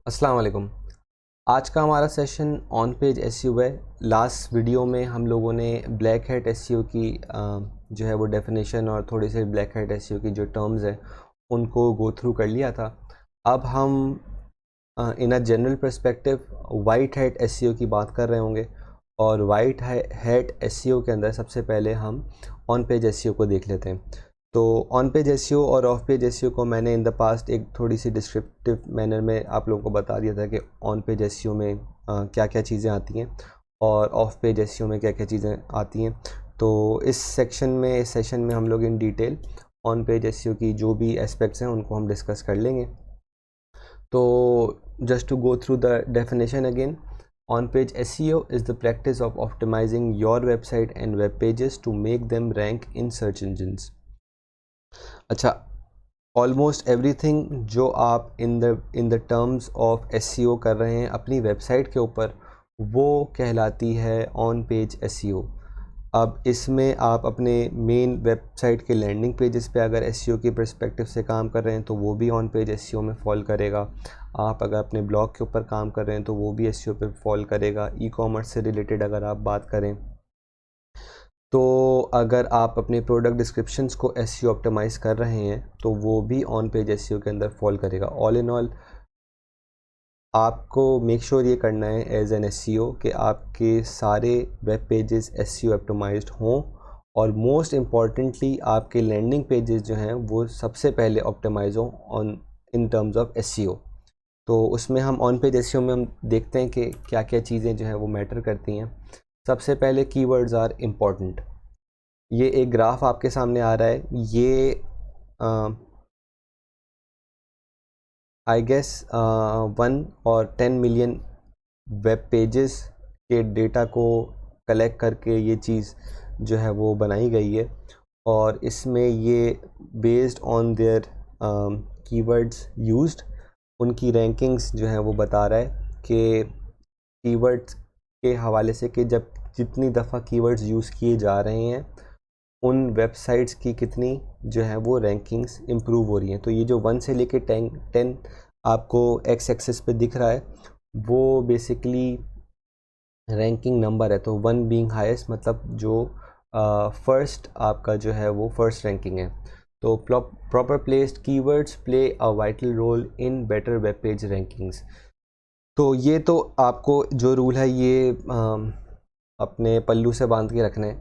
अस्सलाम वालेकुम। आज का हमारा सेशन ऑन पेज एसईओ है। लास्ट वीडियो में हम लोगों ने ब्लैक हैट एसईओ की जो है वो डेफिनेशन और थोड़ी सी ब्लैक हैट एसईओ की जो टर्म्स हैं उनको गो थ्रू कर लिया था। अब हम in a general perspective white hat SEO की बात कर रहे होंगे और वाइट हैट एसईओ के अंदर सबसे पहले हम ऑन पेज एसईओ को देख लेते हैं। तो ऑन पेज एसईओ और ऑफ पेज एसईओ को मैंने इन द पास्ट एक थोड़ी सी डिस्क्रिप्टिव मैनर में आप लोगों को बता दिया था कि ऑन पेज एसईओ में क्या क्या चीज़ें आती हैं और ऑफ पेज एसईओ में क्या क्या चीज़ें आती हैं। तो इस सेशन में हम लोग in detail on page SEO की जो भी एस्पेक्ट्स हैं उनको हम डिस्कस कर लेंगे। तो just to go through the definition again, on page SEO is the practice of optimizing your website and web pages to make them rank in search engines। अच्छा, ऑलमोस्ट एवरीथिंग जो आप in the terms of SEO कर रहे हैं अपनी website के ऊपर वो कहलाती है ऑन पेज एसईओ। अब इसमें आप अपने मेन वेबसाइट के लैंडिंग पेजेस पे अगर एसईओ की पर्सपेक्टिव से काम कर रहे हैं तो वो भी ऑन पेज एसईओ में फॉल करेगा। आप अगर अपने ब्लॉग के ऊपर काम कर रहे हैं तो वो भी एसईओ पे फॉल करेगा। ई कॉमर्स से रिलेटेड अगर आप बात करें तो अगर आप अपने प्रोडक्ट डिस्क्रिप्शंस को एसईओ ऑप्टिमाइज़ कर रहे हैं तो वो भी ऑन पेज एसईओ के अंदर फॉल करेगा। ऑल इन ऑल आपको मेक श्योर ये करना है एज एन एसईओ कि आपके सारे वेब पेजेस एसईओ ऑप्टिमाइज्ड हों और मोस्ट इम्पॉर्टेंटली आपके लैंडिंग पेजेस जो हैं वो सबसे पहले ऑप्टिमाइज हों on in terms of SEO. तो उसमें हम ऑन पेज एसईओ में हम देखते हैं कि क्या क्या चीज़ें जो हैं वो मैटर करती हैं। सबसे पहले कीवर्ड्स आर इम्पॉर्टेंट। ये एक ग्राफ आपके सामने आ रहा है। ये आई गेस 1 और 10 मिलियन वेब पेजेस के डेटा को कलेक्ट करके ये चीज़ जो है वो बनाई गई है और इसमें ये based on their keywords used उनकी रैंकिंग्स जो है वो बता रहा है कि कीवर्ड्स के हवाले से कि जब जितनी दफ़ा कीवर्ड्स यूज़ किए जा रहे हैं उन वेबसाइट्स की कितनी जो है वो रैंकिंग्स इम्प्रूव हो रही हैं। तो ये जो 1 से लेके 10 आपको एक्स एक्सिस पे दिख रहा है वो बेसिकली रैंकिंग नंबर है। तो 1 बीइंग हाईएस्ट मतलब जो फर्स्ट आपका जो है वो फर्स्ट रैंकिंग है। तो proper placed keywords play a vital role in better web page rankings. तो ये तो आपको जो रूल है ये अपने पल्लू से बांध के रखना है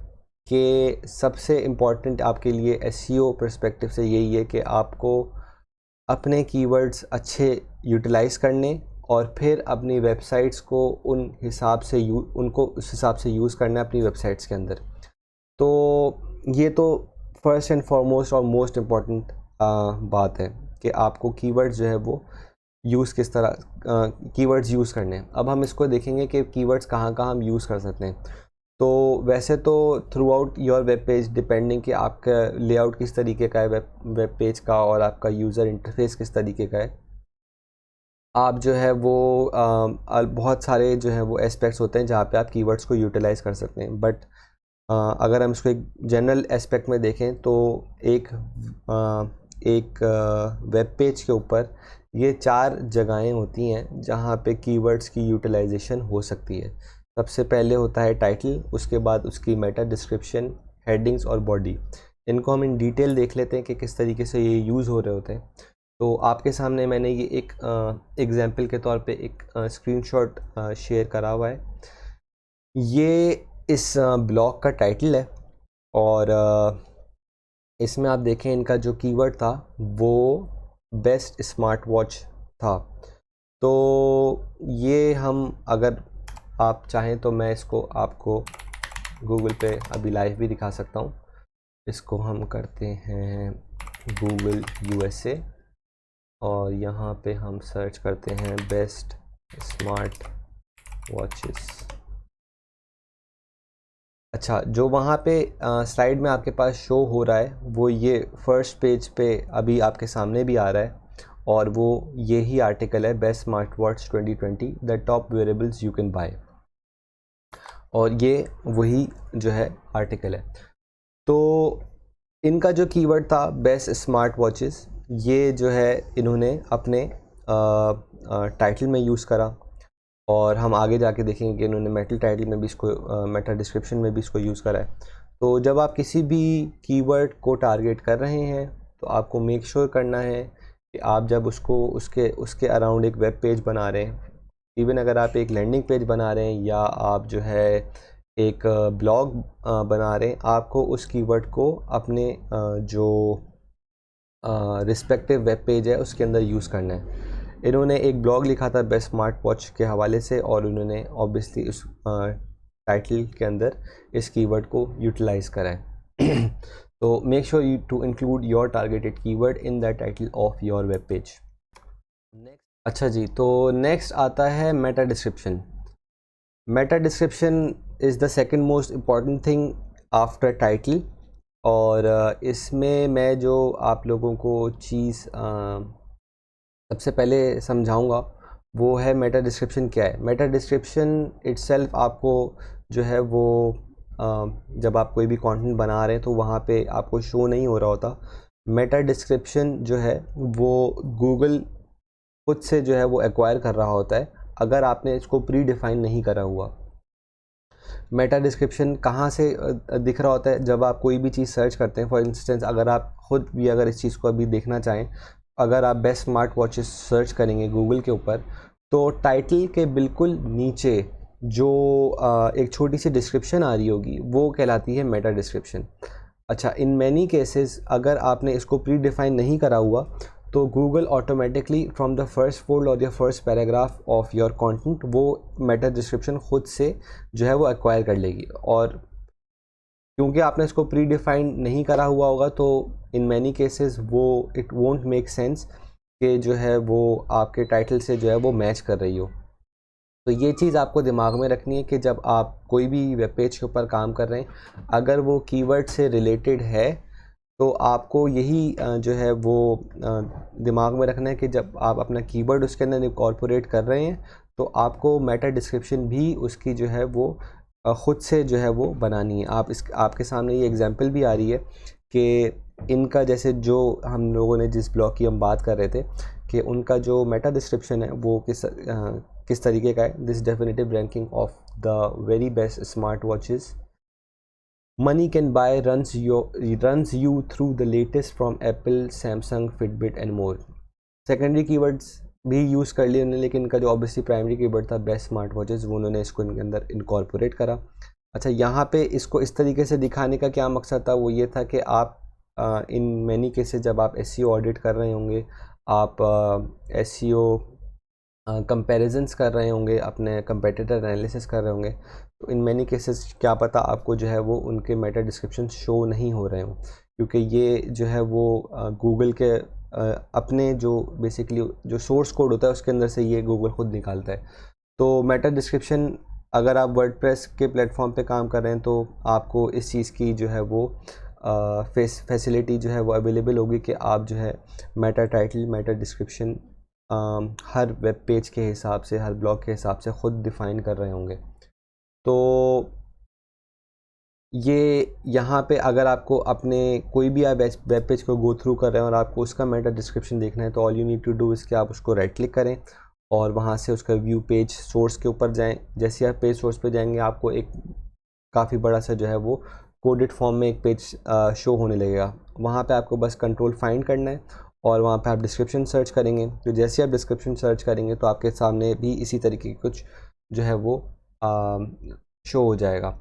कि सबसे इम्पॉर्टेंट आपके लिए एसईओ पर्सपेक्टिव से यही है कि आपको अपने कीवर्ड्स अच्छे यूटिलाइज़ करने और फिर अपनी वेबसाइट्स को उनको उस हिसाब से यूज़ करना है अपनी वेबसाइट्स के अंदर। तो ये तो फर्स्ट एंड फॉरमोस्ट और मोस्ट इम्पॉर्टेंट बात है कि आपको कीवर्ड्स जो है वो यूज़ किस तरह कीवर्ड्स यूज़ करने हैं। अब हम इसको देखेंगे कि कीवर्ड्स कहाँ कहाँ हम यूज़ कर सकते हैं। तो वैसे तो through out your web page depending कि आपका लेआउट किस तरीके का है वेब पेज का और आपका यूज़र इंटरफेस किस तरीके का है, आप जो है वो बहुत सारे जो है वो एस्पेक्ट्स होते हैं जहाँ पे आप कीवर्ड्स को यूटिलाइज़ कर सकते हैं। बट अगर हम इसको एक जनरल एस्पेक्ट में देखें तो एक वेब पेज के ऊपर ये 4 जगहें होती हैं जहाँ पे कीवर्ड्स की यूटिलाइजेशन हो सकती है। सबसे पहले होता है टाइटल, उसके बाद उसकी मेटा डिस्क्रिप्शन, हेडिंग्स और बॉडी। इनको हम इन डिटेल देख लेते हैं कि किस तरीके से ये यूज़ हो रहे होते हैं। तो आपके सामने मैंने ये एक एग्जांपल के तौर पे एक स्क्रीनशॉट शेयर करा हुआ है। ये इस ब्लॉग का टाइटल है और इसमें आप देखें इनका जो कीवर्ड था वो बेस्ट स्मार्ट वॉच था। तो ये हम अगर आप चाहें तो मैं इसको आपको गूगल पे अभी लाइव भी दिखा सकता हूँ। इसको हम करते हैं गूगल यूएसए और यहाँ पे हम सर्च करते हैं बेस्ट स्मार्ट वॉचेस। अच्छा, जो वहाँ पे स्लाइड में आपके पास शो हो रहा है वो ये फर्स्ट पेज पे अभी आपके सामने भी आ रहा है और वो यही आर्टिकल है best smart watch 2020 the top wearables you can buy, और ये वही जो है आर्टिकल है। तो इनका जो कीवर्ड था बेस्ट स्मार्ट वॉचेस, ये जो है इन्होंने अपने टाइटल में यूज़ करा, और हम आगे जाके देखेंगे कि इन्होंने मेटा टाइटल में भी इसको, मेटा डिस्क्रिप्शन में भी इसको यूज़ करा है। तो जब आप किसी भी कीवर्ड को टारगेट कर रहे हैं तो आपको मेक श्योर करना है कि आप जब उसको उसके उसके अराउंड एक वेब पेज बना रहे हैं, इवन अगर आप एक लैंडिंग पेज बना रहे हैं या आप जो है एक ब्लॉग बना रहे हैं, आपको उस कीवर्ड को अपने जो रिस्पेक्टिव वेब पेज है उसके अंदर यूज़ करना है। इन्होंने एक ब्लॉग लिखा था बेस्ट स्मार्ट वॉच के हवाले से, और उन्होंने ऑब्वियसली उस टाइटल के अंदर इस कीवर्ड को यूटिलाइज़ करा है। तो make sure you to include your targeted keyword in the title of your web page. अच्छा जी, तो नेक्स्ट आता है meta description. Meta description is the second most important thing after title, और इसमें मैं जो आप लोगों को चीज़ सबसे पहले समझाऊंगा वो है मेटा डिस्क्रिप्शन क्या है। मेटा डिस्क्रिप्शन इट्सेल्फ आपको जो है वो जब आप कोई भी कंटेंट बना रहे हैं तो वहाँ पे आपको शो नहीं हो रहा होता। मेटा डिस्क्रिप्शन जो है वो गूगल खुद से जो है वो एक्वायर कर रहा होता है अगर आपने इसको प्री डिफाइन नहीं करा हुआ। मेटा डिस्क्रिप्शन कहाँ से दिख रहा होता है? जब आप कोई भी चीज़ सर्च करते हैं, फॉर इंस्टेंस अगर आप खुद भी अगर इस चीज़ को अभी देखना चाहें, अगर आप बेस्ट स्मार्ट वॉचेस सर्च करेंगे गूगल के ऊपर, तो टाइटल के बिल्कुल नीचे जो एक छोटी सी डिस्क्रिप्शन आ रही होगी वो कहलाती है मेटा डिस्क्रिप्शन। अच्छा, इन मैनी केसेस अगर आपने इसको प्री डिफाइन नहीं करा हुआ तो Google automatically from the first fold और या first paragraph of your content वो मेटा डिस्क्रिप्शन खुद से जो है वो एक्वायर कर लेगी। और क्योंकि आपने इसको प्री डिफाइन नहीं करा हुआ होगा तो इन मैनी केसेस वो इट वोंट मेक सेंस कि जो है वो आपके टाइटल से जो है वो मैच कर रही हो। तो ये चीज़ आपको दिमाग में रखनी है कि जब आप कोई भी वेब पेज के ऊपर काम कर रहे हैं, अगर वो कीवर्ड से रिलेटेड है तो आपको यही जो है वो दिमाग में रखना है कि जब आप अपना कीवर्ड उसके अंदर इनकॉर्पोरेट कर रहे हैं तो आपको मेटा डिस्क्रिप्शन भी उसकी जो है वो ख़ुद से जो है वो बनानी है। आपके सामने ये एग्जांपल भी आ रही है कि इनका जैसे जो हम लोगों ने जिस ब्लॉग की हम बात कर रहे थे कि उनका जो मेटा डिस्क्रिप्शन है वो किस तरीके का है। This definitive ranking of the very best smart watches money can buy runs you through the latest from Apple, Samsung, Fitbit and more। Secondary keywords भी यूज़ कर लिए उन्होंने, लेकिन इनका जो ऑब्वियसली प्राइमरी कीवर्ड था बेस्ट स्मार्ट वॉचेस वो उन्होंने इसको इनके अंदर इनकॉर्पोरेट करा। अच्छा, यहाँ पे इसको इस तरीके से दिखाने का क्या मकसद था? वो ये था कि आप इन मैनी केसेस जब आप एसईओ ऑडिट कर रहे होंगे, आप एसईओ कंपैरिजंस कर रहे होंगे, अपने कंपेटिटर एनालिसिस कर रहे होंगे, तो इन मैनी केसेस क्या पता आपको जो है वो उनके मेटा डिस्क्रिप्शन शो नहीं हो रहे हों, क्योंकि ये जो है वो गूगल के अपने जो बेसिकली जो सोर्स कोड होता है उसके अंदर से ये गूगल खुद निकालता है। तो मेटा डिस्क्रिप्शन अगर आप वर्डप्रेस के प्लेटफॉर्म पे काम कर रहे हैं तो आपको इस चीज़ की जो है वो फैसिलिटी जो है वो अवेलेबल होगी कि आप जो है मेटा टाइटल, मेटा डिस्क्रिप्शन हर वेब पेज के हिसाब से, हर ब्लॉग के हिसाब से ख़ुद डिफ़ाइन कर रहे होंगे। तो ये यहाँ पे अगर आपको अपने कोई भी आप वेब पेज को गो थ्रू कर रहे हैं और आपको उसका मेटा डिस्क्रिप्शन देखना है तो all you need to do इसके आप उसको राइट क्लिक करें और वहाँ से उसका व्यू पेज सोर्स के ऊपर जाएं। जैसे आप पेज सोर्स पे जाएंगे आपको एक काफ़ी बड़ा सा जो है वो कोडेड फॉर्म में एक पेज शो होने लगेगा। वहाँ पे आपको बस कंट्रोल फाइंड करना है और वहाँ पे आप डिस्क्रिप्शन सर्च करेंगे। तो जैसे आप डिस्क्रिप्शन सर्च करेंगे तो आपके सामने भी इसी तरीके की कुछ जो है वो शो हो जाएगा।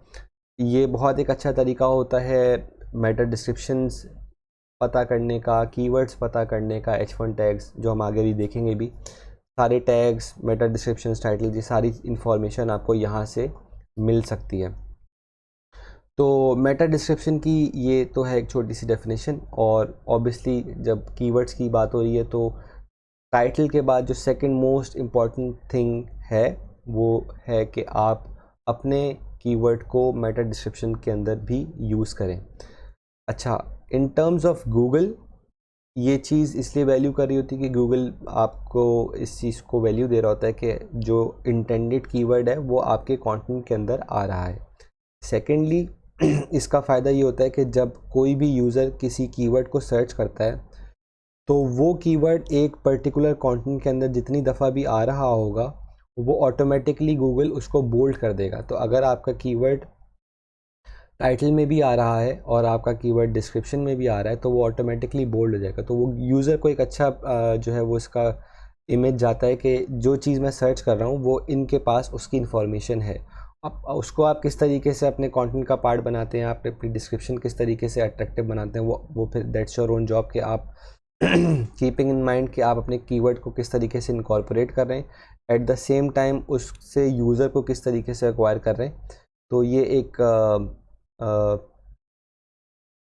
ये बहुत एक अच्छा तरीका होता है मेटा डिस्क्रिप्शंस पता करने का, कीवर्ड्स पता करने का, H1 टैग्स जो हम आगे भी देखेंगे भी, सारे टैग्स, मेटा डिस्क्रिप्शंस, टाइटल, ये सारी इन्फॉर्मेशन आपको यहाँ से मिल सकती है। तो मेटा डिस्क्रिप्शन की ये तो है एक छोटी सी डेफिनेशन। और ऑब्वियसली जब कीवर्ड्स की बात हो रही है तो टाइटल के बाद जो सेकंड मोस्ट इम्पॉर्टेंट थिंग है वो है कि आप अपने कीवर्ड को मेटा डिस्क्रिप्शन के अंदर भी यूज़ करें। अच्छा, इन टर्म्स ऑफ गूगल ये चीज़ इसलिए वैल्यू कर रही होती है कि गूगल आपको इस चीज़ को वैल्यू दे रहा होता है कि जो इंटेंडेड कीवर्ड है वो आपके कंटेंट के अंदर आ रहा है। सेकेंडली इसका फ़ायदा ये होता है कि जब कोई भी यूज़र किसी कीवर्ड को सर्च करता है तो वो कीवर्ड एक पर्टिकुलर कंटेंट के अंदर जितनी दफ़ा भी आ रहा होगा वो ऑटोमेटिकली गूगल उसको बोल्ड कर देगा। तो अगर आपका कीवर्ड टाइटल में भी आ रहा है और आपका कीवर्ड डिस्क्रिप्शन में भी आ रहा है तो वो ऑटोमेटिकली बोल्ड हो जाएगा। तो वो यूज़र को एक अच्छा जो है वो इसका इमेज जाता है कि जो चीज़ मैं सर्च कर रहा हूँ वो इनके पास उसकी इन्फॉर्मेशन है। अब उसको आप किस तरीके से अपने कंटेंट का पार्ट बनाते हैं, आप अपनी डिस्क्रिप्शन किस तरीके से अट्रैक्टिव बनाते हैं, वो फिर दैट्स योर ओन जॉब कि आप कीपिंग इन माइंड कि आप अपने कीवर्ड को किस तरीके से इनकॉर्पोरेट कर रहे हैं, एट द सेम टाइम उससे यूज़र को किस तरीके से एक्वायर कर रहे हैं। तो ये एक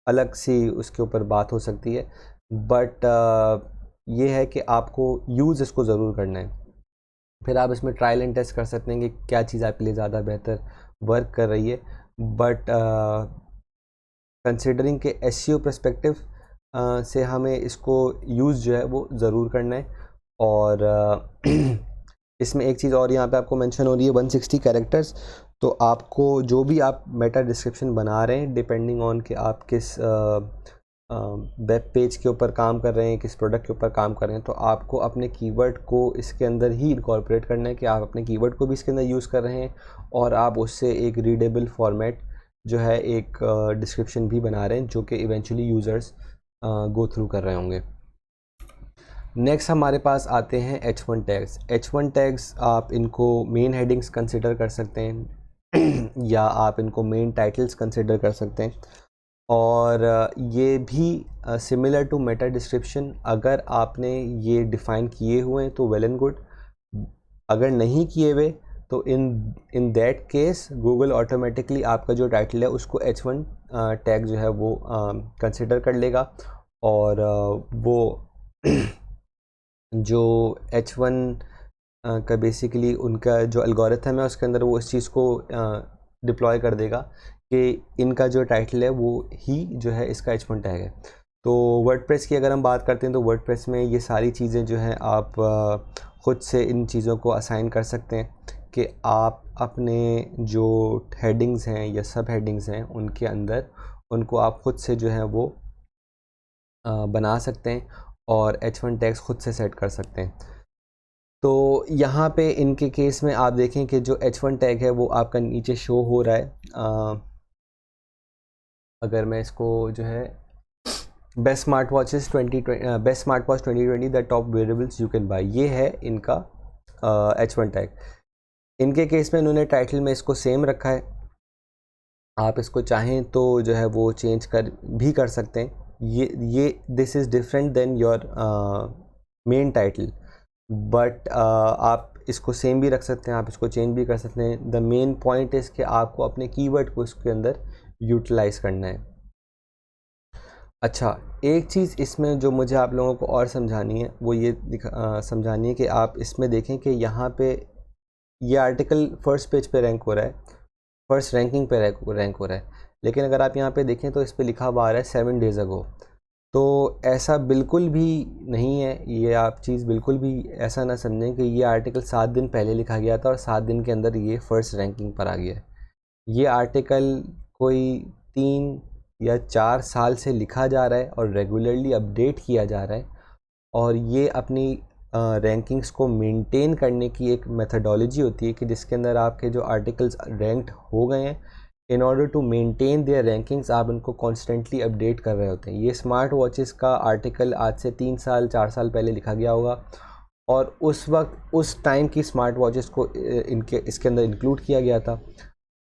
अलग सी उसके ऊपर बात हो सकती है, बट ये है कि आपको यूज़ इसको ज़रूर करना है। फिर आप इसमें ट्रायल एंड टेस्ट कर सकते हैं कि क्या चीज़ आपके लिए ज़्यादा बेहतर वर्क कर रही है। बट कंसिडरिंग के एसईओ पर्सपेक्टिव से हमें इसको यूज़ जो है वो ज़रूर करना है। और इसमें एक चीज़ और यहाँ पे आपको मेंशन हो रही है 160 कैरेक्टर्स। तो आपको जो भी आप मेटा डिस्क्रिप्शन बना रहे हैं डिपेंडिंग ऑन कि आप किस वेब पेज के ऊपर काम कर रहे हैं, किस प्रोडक्ट के ऊपर काम कर रहे हैं, तो आपको अपने कीवर्ड को इसके अंदर ही इनकॉर्पोरेट करना है कि आप अपने कीवर्ड को भी इसके अंदर यूज़ कर रहे हैं और आप उससे एक रीडेबल फॉर्मेट जो है एक डिस्क्रिप्शन भी बना रहे हैं जो कि इवेंचुअली यूज़र्स गो थ्रू कर रहे होंगे। नेक्स्ट हमारे पास आते हैं H1 टैग्स। H1 टैग्स आप इनको मेन हेडिंग्स कंसिडर कर सकते हैं या आप इनको मेन टाइटल्स कंसिडर कर सकते हैं। और ये भी सिमिलर टू मेटा डिस्क्रिप्शन, अगर आपने ये डिफ़ाइन किए हुए हैं तो वेल एंड गुड, अगर नहीं किए हुए तो in that case Google automatically आपका जो टाइटल है उसको H1 टैग जो है वो कंसिडर कर लेगा और वो जो H1 का बेसिकली उनका जो एल्गोरिथम है उसके अंदर वो इस चीज़ को डिप्लॉय कर देगा कि इनका जो टाइटल है वो ही जो है इसका H1 टैग है। तो वर्डप्रेस की अगर हम बात करते हैं तो वर्डप्रेस में ये सारी चीज़ें जो हैं आप ख़ुद से इन चीज़ों को असाइन कर सकते हैं कि आप अपने जो हेडिंग्स हैं या सब हेडिंग्स हैं उनके अंदर उनको आप ख़ुद से जो है वो बना सकते हैं और H1 टैग्स खुद से सेट कर सकते हैं। तो यहाँ पे इनके केस में आप देखें कि जो H1 टैग है वो आपका नीचे शो हो रहा है। अगर मैं इसको जो है best smart watches 2020 the top wearables you can buy, ये है इनका H1 टैग। इनके केस में इन्होंने टाइटल में इसको सेम रखा है, आप इसको चाहें तो जो है वो चेंज भी कर सकते हैं। ये this is different than your main title, but आप इसको सेम भी रख सकते हैं, आप इसको चेंज भी कर सकते हैं। द मेन पॉइंट इज़ कि आपको अपने कीवर्ड को इसके अंदर यूटिलाइज़ करना है। अच्छा, एक चीज़ इसमें जो मुझे आप लोगों को और समझानी है वो ये समझानी है कि आप इसमें देखें कि यहाँ पे ये आर्टिकल फर्स्ट पेज पे रैंक हो रहा है, फर्स्ट रैंकिंग पे रैंक हो रहा है, लेकिन अगर आप यहाँ पे देखें तो इस पे लिखा हुआ आ रहा है 7 डेज़ अगो। तो ऐसा बिल्कुल भी नहीं है, ये आप चीज़ बिल्कुल भी ऐसा ना समझें कि ये आर्टिकल 7 दिन पहले लिखा गया था और 7 दिन के अंदर ये फर्स्ट रैंकिंग पर आ गया है। ये आर्टिकल कोई 3 या 4 साल से लिखा जा रहा है और रेगुलरली अपडेट किया जा रहा है, और ये अपनी रैंकिंग्स को मेंटेन करने की एक मेथडोलॉजी होती है कि जिसके अंदर आपके जो आर्टिकल्स रैंक्ड हो गए हैं, in order to maintain their rankings आप उनको कॉन्स्टेंटली अपडेट कर रहे होते हैं। ये स्मार्ट वॉचेस का आर्टिकल आज से 3 साल 4 साल पहले लिखा गया होगा और उस वक्त उस टाइम की स्मार्ट वॉचेस को इसके अंदर इंक्लूड किया गया था।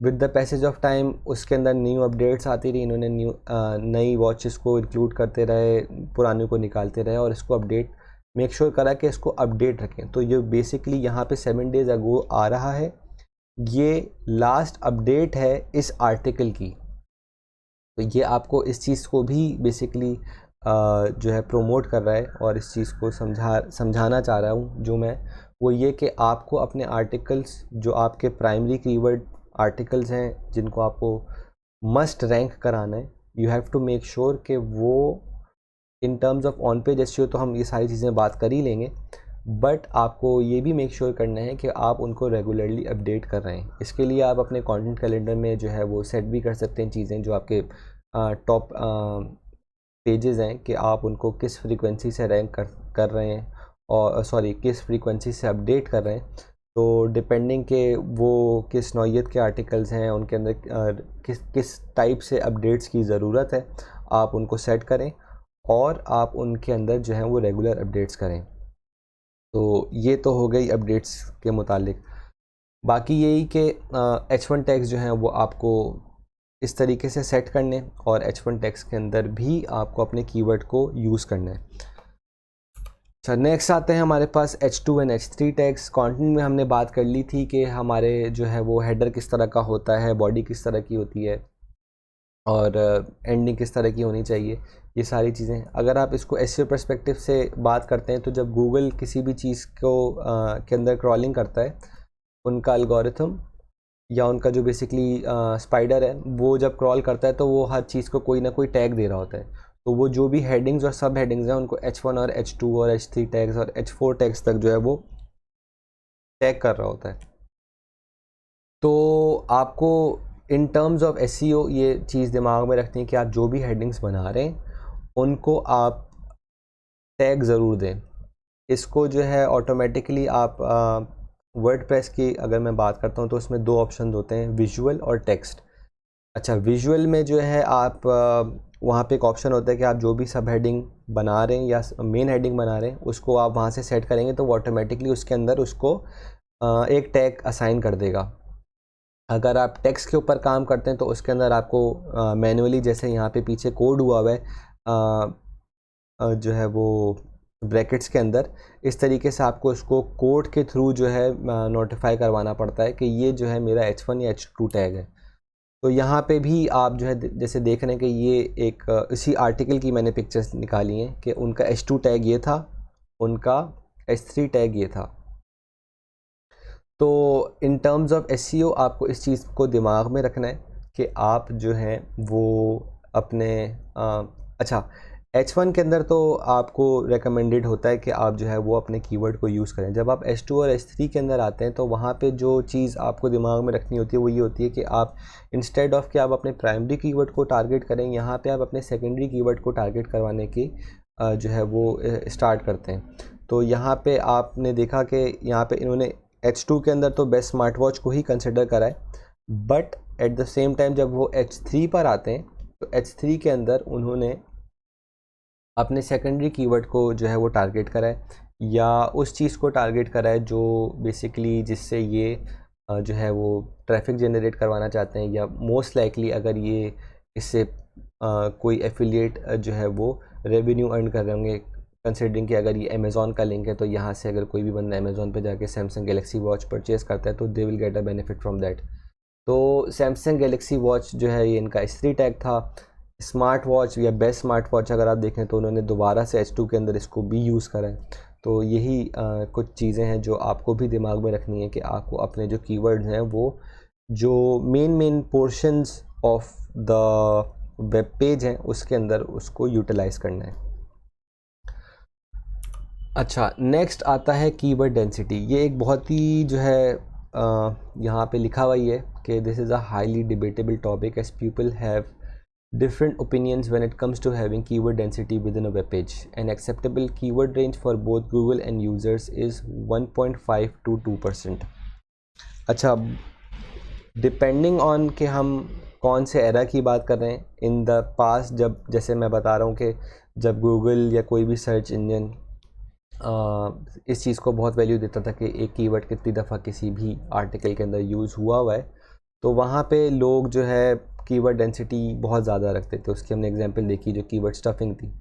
With the passage of time उसके अंदर न्यू अपडेट्स आती रही, इन्होंने नई वॉचेस को इंक्लूड करते रहे, पुराने को निकालते रहे और इसको अपडेट मेक श्योर करा कि इसको अपडेट रखें। तो ये बेसिकली यहाँ पे 7 डेज़ अगो आ रहा है, ये लास्ट अपडेट है इस आर्टिकल की। तो ये आपको इस चीज़ को भी बेसिकली जो है प्रोमोट कर रहा है और इस चीज़ को समझाना चाह रहा हूँ जो मैं, वो ये कि आपको अपने आर्टिकल्स जो आपके प्राइमरी कीवर्ड आर्टिकल्स हैं जिनको आपको मस्ट रैंक कराना है, you have to make sure कि वो in terms of on page SEO तो हम ये सारी चीज़ें बात कर ही लेंगे, बट आपको ये भी मेक श्योर करना है कि आप उनको रेगुलरली अपडेट कर रहे हैं। इसके लिए आप अपने कंटेंट कैलेंडर में जो है वो सेट भी कर सकते हैं चीज़ें जो आपके टॉप पेजेस हैं कि आप उनको किस फ्रीक्वेंसी से रैंक कर रहे हैं, और सॉरी किस फ्रीक्वेंसी से अपडेट कर रहे हैं। तो डिपेंडिंग के वो किस नौइयत के आर्टिकल्स हैं, उनके अंदर किस किस टाइप से अपडेट्स की ज़रूरत है, आप उनको सेट करें और आप उनके अंदर जो है वो रेगुलर अपडेट्स करें। तो ये तो हो गई अपडेट्स के मुतालिक। बाकी यही कि H1 टैग्स जो हैं वो आपको इस तरीके से सेट करने, और H1 टैग्स के अंदर भी आपको अपने कीवर्ड को यूज़ करना है। अच्छा, नेक्स्ट आते हैं हमारे पास H2 and H3 tags. Content में हमने बात कर ली थी कि हमारे जो है वो हेडर किस तरह का होता है, बॉडी किस तरह की होती है, और एंडिंग किस तरह की होनी चाहिए, ये सारी चीज़ें। अगर आप इसको एसईओ पर्सपेक्टिव से बात करते हैं तो जब गूगल किसी भी चीज़ को के अंदर क्रॉलिंग करता है, उनका एल्गोरिथम या उनका जो बेसिकली स्पाइडर है वो जब क्रॉल करता है तो वो हर चीज़ को कोई ना कोई टैग दे रहा होता है। तो वो जो भी हेडिंग्स और सब हेडिंग्स हैं उनको H1 और H2 और H3 टैग्स और H4 टैग्स तक जो है वो टैग कर रहा होता है। तो आपको इन टर्म्स ऑफ एसईओ ये चीज़ दिमाग में रखनी है कि आप जो भी हेडिंग्स बना रहे हैं उनको आप टैग ज़रूर दें। इसको जो है ऑटोमेटिकली आप वर्डप्रेस की अगर मैं बात करता हूँ तो उसमें दो ऑप्शन होते हैं, विजुअल और टेक्स्ट। अच्छा, विजुअल में जो है आप वहाँ पे एक ऑप्शन होता है कि आप जो भी सब हेडिंग बना रहे हैं या मेन हेडिंग बना रहे हैं उसको आप वहाँ से सेट करेंगे तो वो ऑटोमेटिकली उसके अंदर उसको एक टैग असाइन कर देगा। अगर आप टेक्स्ट के ऊपर काम करते हैं तो उसके अंदर आपको मैनुअली, जैसे यहाँ पे पीछे कोड हुआ हुआ है जो है वो ब्रैकेट्स के अंदर, इस तरीके से आपको इसको कोड के थ्रू जो है नोटिफाई करवाना पड़ता है कि ये जो है मेरा H1 या H2 टैग है। तो यहाँ पे भी आप जो है जैसे देख रहे हैं कि ये एक इसी आर्टिकल की मैंने पिक्चर्स निकाली हैं कि उनका H2 टैग ये था, उनका H3 टैग ये था। तो इन टर्म्स ऑफ एसईओ आपको इस चीज़ को दिमाग में रखना है कि आप जो हैं वो अपने अच्छा, H1 के अंदर तो आपको रेकमेंडेड होता है कि आप जो है वो अपने कीवर्ड को यूज़ करें। जब आप H2 और H3 के अंदर आते हैं तो वहाँ पे जो चीज़ आपको दिमाग में रखनी होती है वो ये होती है कि आप इंस्टेड ऑफ कि आप अपने प्राइमरी कीवर्ड को टारगेट करें, यहाँ पे आप अपने सेकेंडरी कीवर्ड को टारगेट करवाने की जो है वो स्टार्ट करते हैं। तो यहाँ पे आपने देखा कि यहाँ पे इन्होंने H2 के अंदर तो बेस्ट स्मार्ट वॉच को ही कंसिडर करा है, but at the same time जब वो H3 पर आते हैं तो H3 के अंदर उन्होंने अपने सेकेंडरी कीवर्ड को जो है वो टारगेट करा है या उस चीज़ को टारगेट करा है जो बेसिकली जिससे ये जो है वो ट्रैफिक जनरेट करवाना चाहते हैं, या मोस्ट लाइकली अगर ये इससे कोई एफिलिएट जो है वो रेवेन्यू अर्न कर रहे होंगे, कंसिडरिंग कि अगर ये अमेज़ॉन का लिंक है तो यहाँ से अगर कोई भी बंदा अमेज़ॉन पे जाके सैमसंग गैलेक्सी वॉच परचेज़ करता है तो they will get a benefit from that. तो सैमसंग गैलेक्सी वॉच जो है ये इनका S3 टैग था। स्मार्ट वॉच या बेस्ट स्मार्ट वॉच अगर आप देखें तो उन्होंने दोबारा से H2 के अंदर इसको भी यूज़ करा है। तो यही कुछ चीज़ें हैं जो आपको भी दिमाग में रखनी है कि आपको अपने जो कीवर्ड्स हैं वो जो main portions of the web page हैं उसके अंदर उसको यूटिलाइज़ करना है। अच्छा, नेक्स्ट आता है कीवर्ड डेंसिटी। ये एक बहुत ही जो है यहाँ पे लिखा हुआ ही है कि this is a highly debatable topic as people have different opinions when it comes to having keyword density within a web page. An acceptable keyword range for both Google and users is 1.5 to 2%. अच्छा, depending on कि हम कौन से era की बात कर रहे हैं। इन द पास्ट जब, जैसे मैं बता रहा हूँ कि जब गूगल या कोई भी सर्च इंजन इस चीज़ को बहुत वैल्यू देता था कि एक कीवर्ड कितनी दफ़ा किसी भी आर्टिकल के अंदर यूज़ हुआ है, तो वहाँ पे लोग जो है कीवर्ड डेंसिटी बहुत ज़्यादा रखते थे। उसकी हमने एग्जांपल देखी जो कीवर्ड स्टफिंग थी।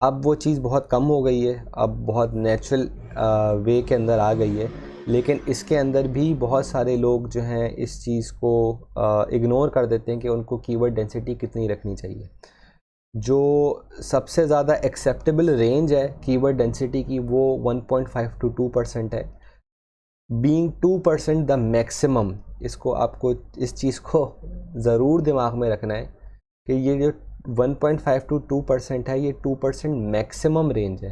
अब वो चीज़ बहुत कम हो गई है, अब बहुत नेचुरल वे के अंदर आ गई है, लेकिन इसके अंदर भी बहुत सारे लोग जो हैं इस चीज़ को इग्नोर कर देते हैं कि उनको कीवर्ड डेंसिटी कितनी रखनी चाहिए। जो सबसे ज़्यादा एक्सेप्टेबल रेंज है कीवर्ड डेंसिटी की वो 1.5 to 2% है, बीइंग 2% द मैक्सिमम। इसको आपको इस चीज़ को ज़रूर दिमाग में रखना है कि ये जो 1.5 to 2% है ये 2% मैक्सिमम रेंज है।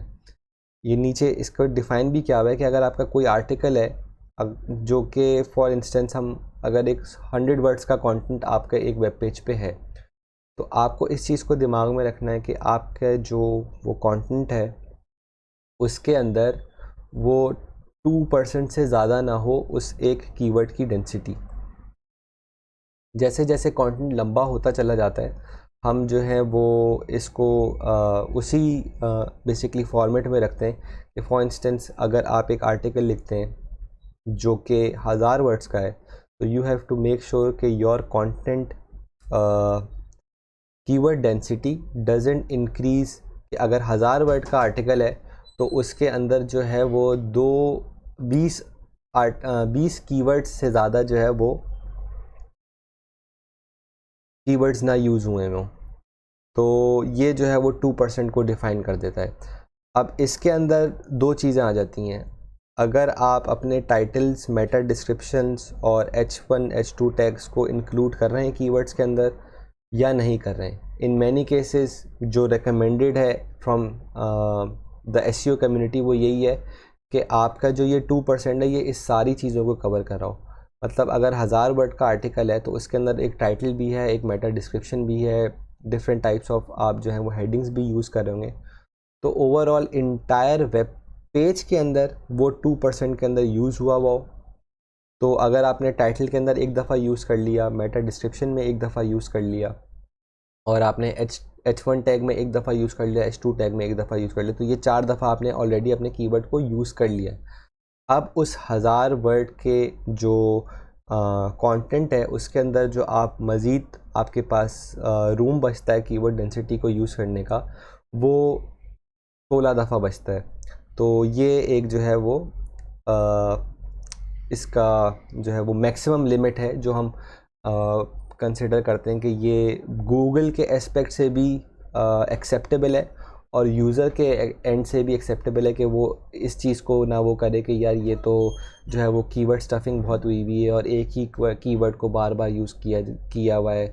ये नीचे इसको डिफ़ाइन भी किया हुआ है कि अगर आपका कोई आर्टिकल है जो कि फॉर इंस्टेंस हम अगर एक 100 वर्ड्स का कंटेंट आपका एक वेब पेज पे है तो आपको इस चीज़ को दिमाग में रखना है कि आपका जो वो कंटेंट है उसके अंदर वो 2% से ज़्यादा ना हो उस एक कीवर्ड की डेंसिटी। जैसे जैसे कंटेंट लंबा होता चला जाता है हम जो है वो इसको उसी बेसिकली फॉर्मेट में रखते हैं कि फॉर इंस्टेंस अगर आप एक आर्टिकल लिखते हैं जो कि 1000 वर्ड्स का है तो you have to make sure कि your content keyword density doesn't increase. कि अगर 1000 वर्ड का आर्टिकल है तो उसके अंदर जो है वो 20 कीवर्ड्स से ज़्यादा जो है वो कीवर्ड्स ना यूज़ हुए हों। तो ये जो है वो 2% को डिफ़ाइन कर देता है। अब इसके अंदर दो चीज़ें आ जाती हैं। अगर आप अपने टाइटल्स, मेटा डिस्क्रिप्शंस और H1 H2 टैग्स को इंक्लूड कर रहे हैं कीवर्ड्स के अंदर या नहीं कर रहे हैं। इन मैनी केसेस जो रिकमेंडेड है फ्रॉम द एसईओ कम्युनिटी वो यही है कि आपका जो ये 2% है ये इस सारी चीज़ों को कवर कर रहा हो। मतलब अगर 1000 वर्ड का आर्टिकल है तो उसके अंदर एक टाइटल भी है, एक मेटा डिस्क्रिप्शन भी है, डिफरेंट टाइप्स ऑफ आप जो है वो हेडिंग्स भी यूज़ कर रहे होंगे। तो ओवरऑल इंटायर वेब पेज के अंदर वो 2% के अंदर यूज़ हुआ हो। तो अगर आपने टाइटल के अंदर एक दफ़ा यूज़ कर लिया, मेटा डिस्क्रिप्शन में एक दफ़ा यूज़ कर लिया और आपने H1 टैग में एक दफ़ा यूज़ कर लिया, H2 टैग में एक दफ़ा यूज़ कर लिया, तो ये 4 दफ़ा आपने ऑलरेडी अपने कीवर्ड को यूज़ कर लिया। अब उस 1000 वर्ड के जो कंटेंट है उसके अंदर जो आप मज़ीद आपके पास रूम बचता है कीवर्ड डेंसिटी को यूज़ करने का, वो 16 दफ़ा बचता है। तो ये एक जो है वो इसका जो है वो मैक्सिमम लिमिट है जो हम कंसिडर करते हैं कि ये गूगल के एस्पेक्ट से भी एक्सेप्टेबल है और यूज़र के एंड से भी एक्सेप्टेबल है कि वो इस चीज़ को ना वो करे कि यार ये तो जो है वो कीवर्ड स्टफिंग बहुत हुई हुई है और एक ही कीवर्ड को बार बार यूज़ किया हुआ है।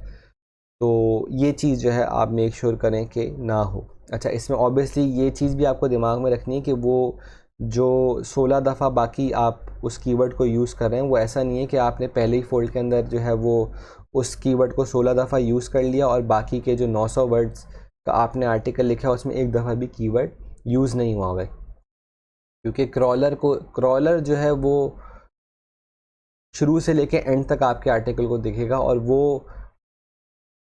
तो ये चीज़ जो है आप मेक श्योर करें कि ना हो। अच्छा, इसमें ऑब्वियसली ये चीज़ भी आपको दिमाग में रखनी है कि वो जो 16 दफ़ा बाकी आप उस कीवर्ड को यूज़ कर रहे हैं वो ऐसा नहीं है कि आपने पहले ही फोल्ड के अंदर जो है वो उस कीवर्ड को 16 दफ़ा यूज़ कर लिया और बाकी के जो 900 वर्ड्स का आपने आर्टिकल लिखा है उसमें एक दफ़ा भी कीवर्ड यूज़ नहीं हुआ है। क्योंकि क्रॉलर जो है वो शुरू से लेके एंड तक आपके आर्टिकल को देखेगा और वो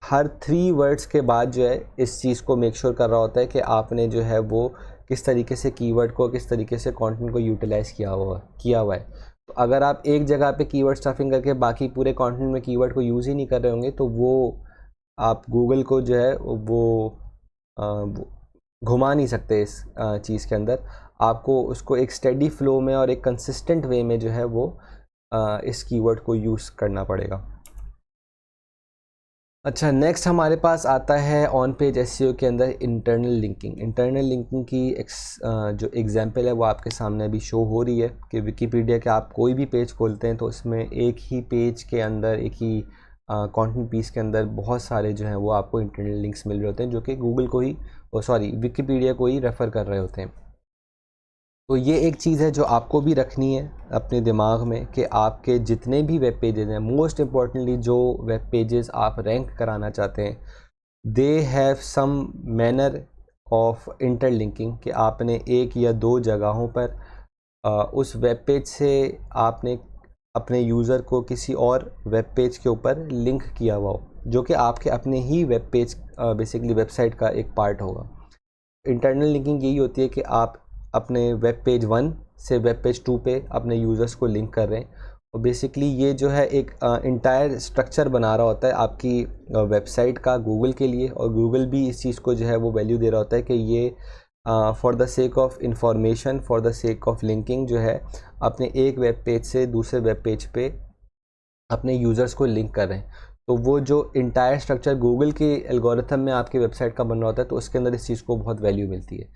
हर 3 वर्ड्स के बाद जो है इस चीज़ को मेक श्योर कर रहा होता है कि आपने जो है वो किस तरीके से कीवर्ड को, किस तरीके से कंटेंट को यूटिलाइज़ किया हुआ है। तो अगर आप एक जगह पे कीवर्ड स्टफिंग करके बाकी पूरे कंटेंट में कीवर्ड को यूज़ ही नहीं कर रहे होंगे तो वो आप गूगल को जो है वो घुमा नहीं सकते इस चीज़ के अंदर। आपको उसको एक स्टेडी फ्लो में और एक कंसिस्टेंट वे में जो है वो इस कीवर्ड को यूज़ करना पड़ेगा। अच्छा, नेक्स्ट हमारे पास आता है ऑन पेज एसईओ के अंदर इंटरनल लिंकिंग की जो एग्जांपल है वो आपके सामने अभी शो हो रही है कि विकिपीडिया के आप कोई भी पेज खोलते हैं तो उसमें एक ही पेज के अंदर, एक ही कंटेंट पीस के अंदर बहुत सारे जो हैं वो आपको इंटरनल लिंक्स मिल रहे होते हैं जो कि गूगल को ही विकिपीडिया को ही रेफ़र कर रहे होते हैं। तो ये एक चीज़ है जो आपको भी रखनी है अपने दिमाग में कि आपके जितने भी वेब पेजेस हैं, मोस्ट इम्पॉर्टेंटली जो वेब पेजेस आप रैंक कराना चाहते हैं, they have some manner of interlinking कि आपने एक या दो जगहों पर उस वेब पेज से आपने अपने यूज़र को किसी और वेब पेज के ऊपर लिंक किया हुआ हो जो कि आपके अपने ही वेब पेज बेसिकली वेबसाइट का एक पार्ट होगा। इंटरनल लिंकिंग यही होती है कि आप अपने वेब पेज 1 से वेब पेज 2 पे अपने यूज़र्स को लिंक कर रहे हैं और बेसिकली ये जो है एक इंटायर स्ट्रक्चर बना रहा होता है आपकी वेबसाइट का गूगल के लिए और गूगल भी इस चीज़ को जो है वो वैल्यू दे रहा होता है कि ये for the sake of information, for the sake of linking जो है अपने एक वेब पेज से दूसरे वेब पेज पे अपने यूज़र्स को लिंक कर रहे हैं। तो वो जो इंटायर स्ट्रक्चर गूगल के एल्गोरिथम में आपकी वेबसाइट का बन रहा होता है तो उसके अंदर इस चीज़ को बहुत वैल्यू मिलती है।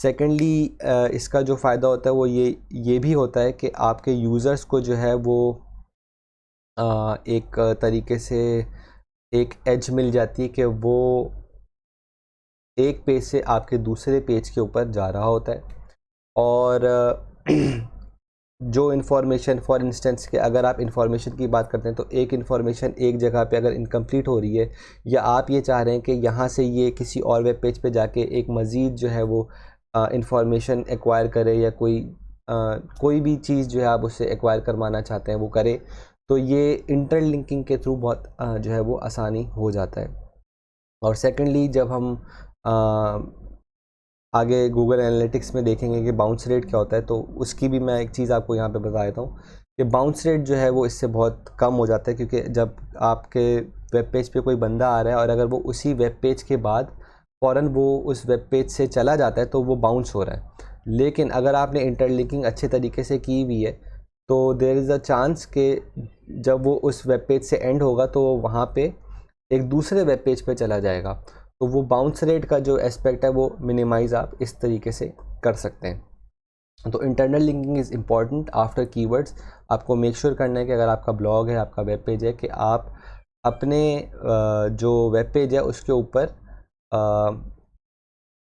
सेकेंडली इसका जो फ़ायदा होता है वो ये भी होता है कि आपके यूज़र्स को जो है वो एक तरीके से एक एज मिल जाती है कि वो एक पेज से आपके दूसरे पेज के ऊपर जा रहा होता है और जो इन्फॉर्मेशन, फॉर इंस्टेंस कि अगर आप इन्फॉर्मेशन की बात करते हैं तो एक इन्फॉर्मेशन एक जगह पे अगर इनकम्प्लीट हो रही है, या आप ये चाह रहे हैं कि यहाँ से ये किसी और वेब पेज पे जाके एक मज़ीद जो है वो इन्फॉर्मेशन एक्वायर करे, या कोई भी चीज़ जो है आप उससे एक्वायर करवाना चाहते हैं वो करे, तो ये इंटरलिंकिंग के थ्रू बहुत जो है वो आसानी हो जाता है। और सेकेंडली, जब हम आगे गूगल एनालिटिक्स में देखेंगे कि बाउंस रेट क्या होता है, तो उसकी भी मैं एक चीज़ आपको यहाँ पे बता देता हूँ कि बाउंस रेट जो है वो इससे बहुत कम हो जाता है, क्योंकि जब आपके वेब पेज पे कोई बंदा आ रहा है और अगर वो उसी वेब पेज के बाद फ़ौरन वो उस वेब पेज से चला जाता है तो वो बाउंस हो रहा है। लेकिन अगर आपने इंटरलिंकिंग अच्छे तरीके से की हुई है तो देयर इज़ अ चांस कि जब वो उस वेब पेज से एंड होगा तो वहाँ पे एक दूसरे वेब पेज पे चला जाएगा, तो वो बाउंस रेट का जो एस्पेक्ट है वो मिनिमाइज़ आप इस तरीके से कर सकते हैं। तो internal linking is important after keywords. आपको मेक श्योर करना है कि अगर आपका ब्लॉग है, आपका वेब पेज है, कि आप अपने जो वेब पेज है उसके ऊपर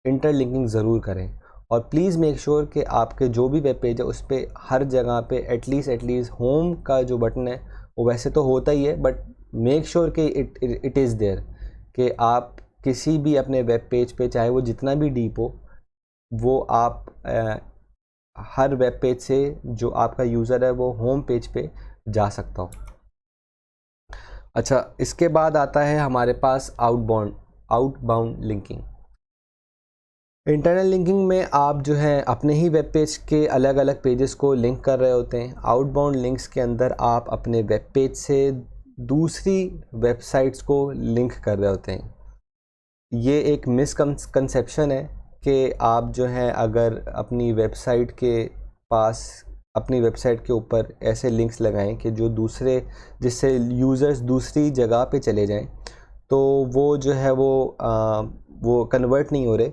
इंटरलिंकिंग ज़रूर करें। और प्लीज़ मेक श्योर कि आपके जो भी वेब पेज है उस पर हर जगह पे एटलीस्ट होम का जो बटन है वो वैसे तो होता ही है, बट मेक श्योर कि इट इज़ देयर, कि आप किसी भी अपने वेब पेज पे, चाहे वो जितना भी डीप हो, वो आप हर वेब पेज से जो आपका यूज़र है वो होम पेज पे जा सकता हो। अच्छा, इसके बाद आता है हमारे पास आउटबाउंड लिंकिंग। इंटरनल लिंकिंग में आप जो है अपने ही वेब पेज के अलग अलग पेजेस को लिंक कर रहे होते हैं। आउटबाउंड लिंक्स के अंदर आप अपने वेब पेज से दूसरी वेबसाइट्स को लिंक कर रहे होते हैं। ये एक मिसकंसेप्शन है कि आप जो है अगर अपनी वेबसाइट के पास, अपनी वेबसाइट के ऊपर ऐसे लिंक्स लगाएं कि जो जिससे यूज़र्स दूसरी जगह पे चले जाएं, तो वो जो है वो कन्वर्ट नहीं हो रहे।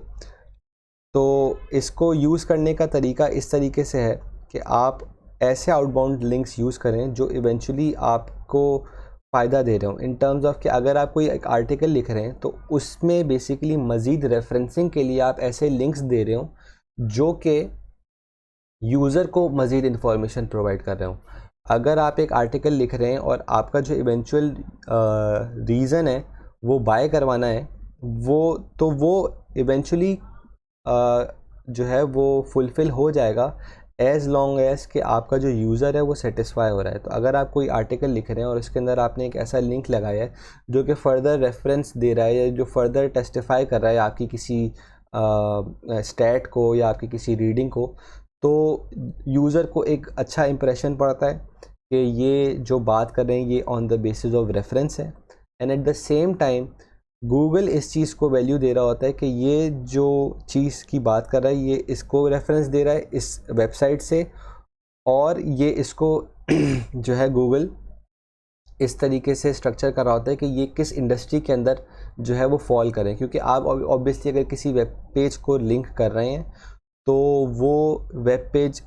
तो इसको यूज़ करने का तरीका इस तरीके से है कि आप ऐसे आउटबाउंड लिंक्स यूज़ करें जो इवेंचुअली आपको फ़ायदा दे रहे हो, इन टर्म्स ऑफ कि अगर आप कोई एक आर्टिकल लिख रहे हैं तो उसमें बेसिकली मज़ीद रेफरेंसिंग के लिए आप ऐसे लिंक्स दे रहे हो जो कि यूज़र को मज़ीद इन्फॉर्मेशन प्रोवाइड कर रहे हो। अगर आप एक आर्टिकल लिख रहे हैं और आपका जो इवेंचुअल रीज़न है वो बाय करवाना है, वो इवेंचुअली जो है वो फुलफ़िल हो जाएगा एज़ लॉन्ग एज़ कि आपका जो यूज़र है वो सेटिस्फाई हो रहा है। तो अगर आप कोई आर्टिकल लिख रहे हैं और उसके अंदर आपने एक ऐसा लिंक लगाया है जो कि फ़र्दर रेफरेंस दे रहा है या जो फर्दर टेस्टिफाई कर रहा है आपकी किसी स्टैट को या आपकी किसी रीडिंग को, तो यूज़र को एक अच्छा इंप्रेशन पड़ता है कि ये जो बात कर रहे हैं ये on the basis of reference है। And at the same time Google इस चीज़ को वैल्यू दे रहा होता है कि ये जो चीज़ की बात कर रहा है ये इसको रेफरेंस दे रहा है इस वेबसाइट से, और ये इसको जो है गूगल इस तरीके से स्ट्रक्चर कर रहा होता है कि ये किस इंडस्ट्री के अंदर जो है वो फॉल करें। क्योंकि आप ऑब्वियसली अगर किसी वेब पेज को लिंक कर रहे हैं तो वो वेब पेज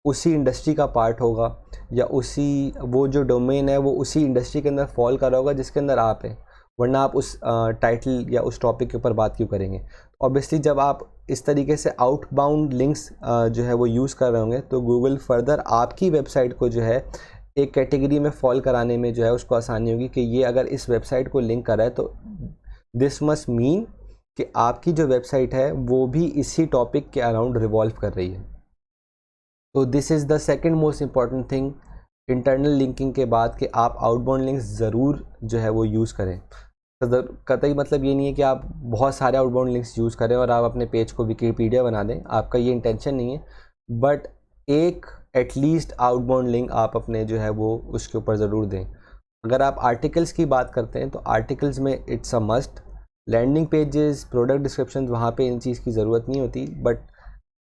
उसी इंडस्ट्री का पार्ट होगा, या वो जो डोमेन है वो उसी इंडस्ट्री के अंदर फॉल कर रहा होगा जिसके अंदर आप हैं, वरना आप उस टाइटल या उस टॉपिक के ऊपर बात क्यों करेंगे। ऑब्वियसली जब आप इस तरीके से आउटबाउंड लिंक्स जो है वो यूज़ कर रहे होंगे तो गूगल फर्दर आपकी वेबसाइट को जो है एक कैटेगरी में फॉल कराने में जो है उसको आसानी होगी कि ये अगर इस वेबसाइट को लिंक कर रहा है तो दिस मस्ट मीन कि आपकी जो वेबसाइट है वो भी इसी टॉपिक के अराउंड रिवॉल्व कर रही है। तो this is the second most important thing internal linking के बाद, कि आप आउटबाउंड लिंक्स ज़रूर जो है वो यूज़ करें। कतई मतलब ये नहीं है कि आप बहुत सारे आउटबाउंड लिंक्स यूज़ करें और आप अपने पेज को विकिपीडिया बना दें, आपका ये इंटेंशन नहीं है, बट एक एटलीस्ट आउटबाउंड लिंक आप अपने जो है वो उसके ऊपर ज़रूर दें। अगर आप आर्टिकल्स की बात करते हैं तो आर्टिकल्स में it's a must. Landing pages, product description, वहाँ पे इन चीज़ की ज़रूरत नहीं होती, बट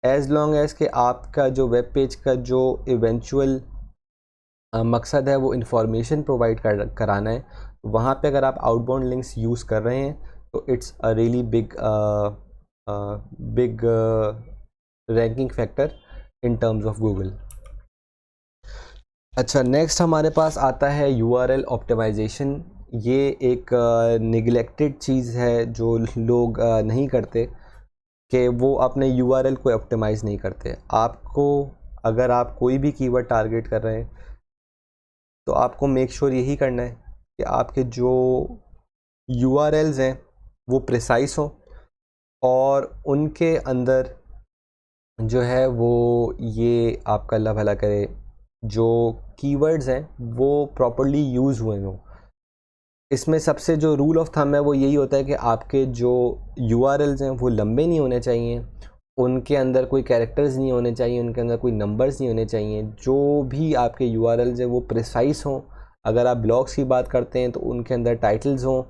एज़ लॉन्ग एज़ कि आपका जो वेब पेज का जो इवेंचुअल मकसद है वो इन्फॉर्मेशन प्रोवाइड कराना है, वहाँ पे अगर आप आउटबाउंड लिंक्स यूज़ कर रहे हैं तो it's a really big ranking factor in terms of Google. अच्छा, नेक्स्ट हमारे पास आता है यूआरएल ऑप्टिमाइजेशन। ये एक निगलेक्टेड चीज़ है जो लोग नहीं करते, कि वो अपने यूआरएल को ऑप्टिमाइज़ नहीं करते। आपको अगर आप कोई भी कीवर्ड टारगेट कर रहे हैं तो आपको मेक श्योर यही करना है कि आपके जो URLs हैं वो प्रिसाइज हों और उनके अंदर जो है वो ये आपका अल्लाह भला करे जो कीवर्ड्स हैं वो प्रॉपरली यूज़ हुए हों। इसमें सबसे जो रूल ऑफ थंब है वो यही होता है कि आपके जो URLs हैं वो लंबे नहीं होने चाहिए, उनके अंदर कोई कैरेक्टर्स नहीं होने चाहिए, उनके अंदर कोई नंबर्स नहीं होने चाहिए। जो भी आपके URLs हैं वो प्रिसाइज हों। अगर आप ब्लॉग्स की बात करते हैं तो उनके अंदर टाइटल्स हों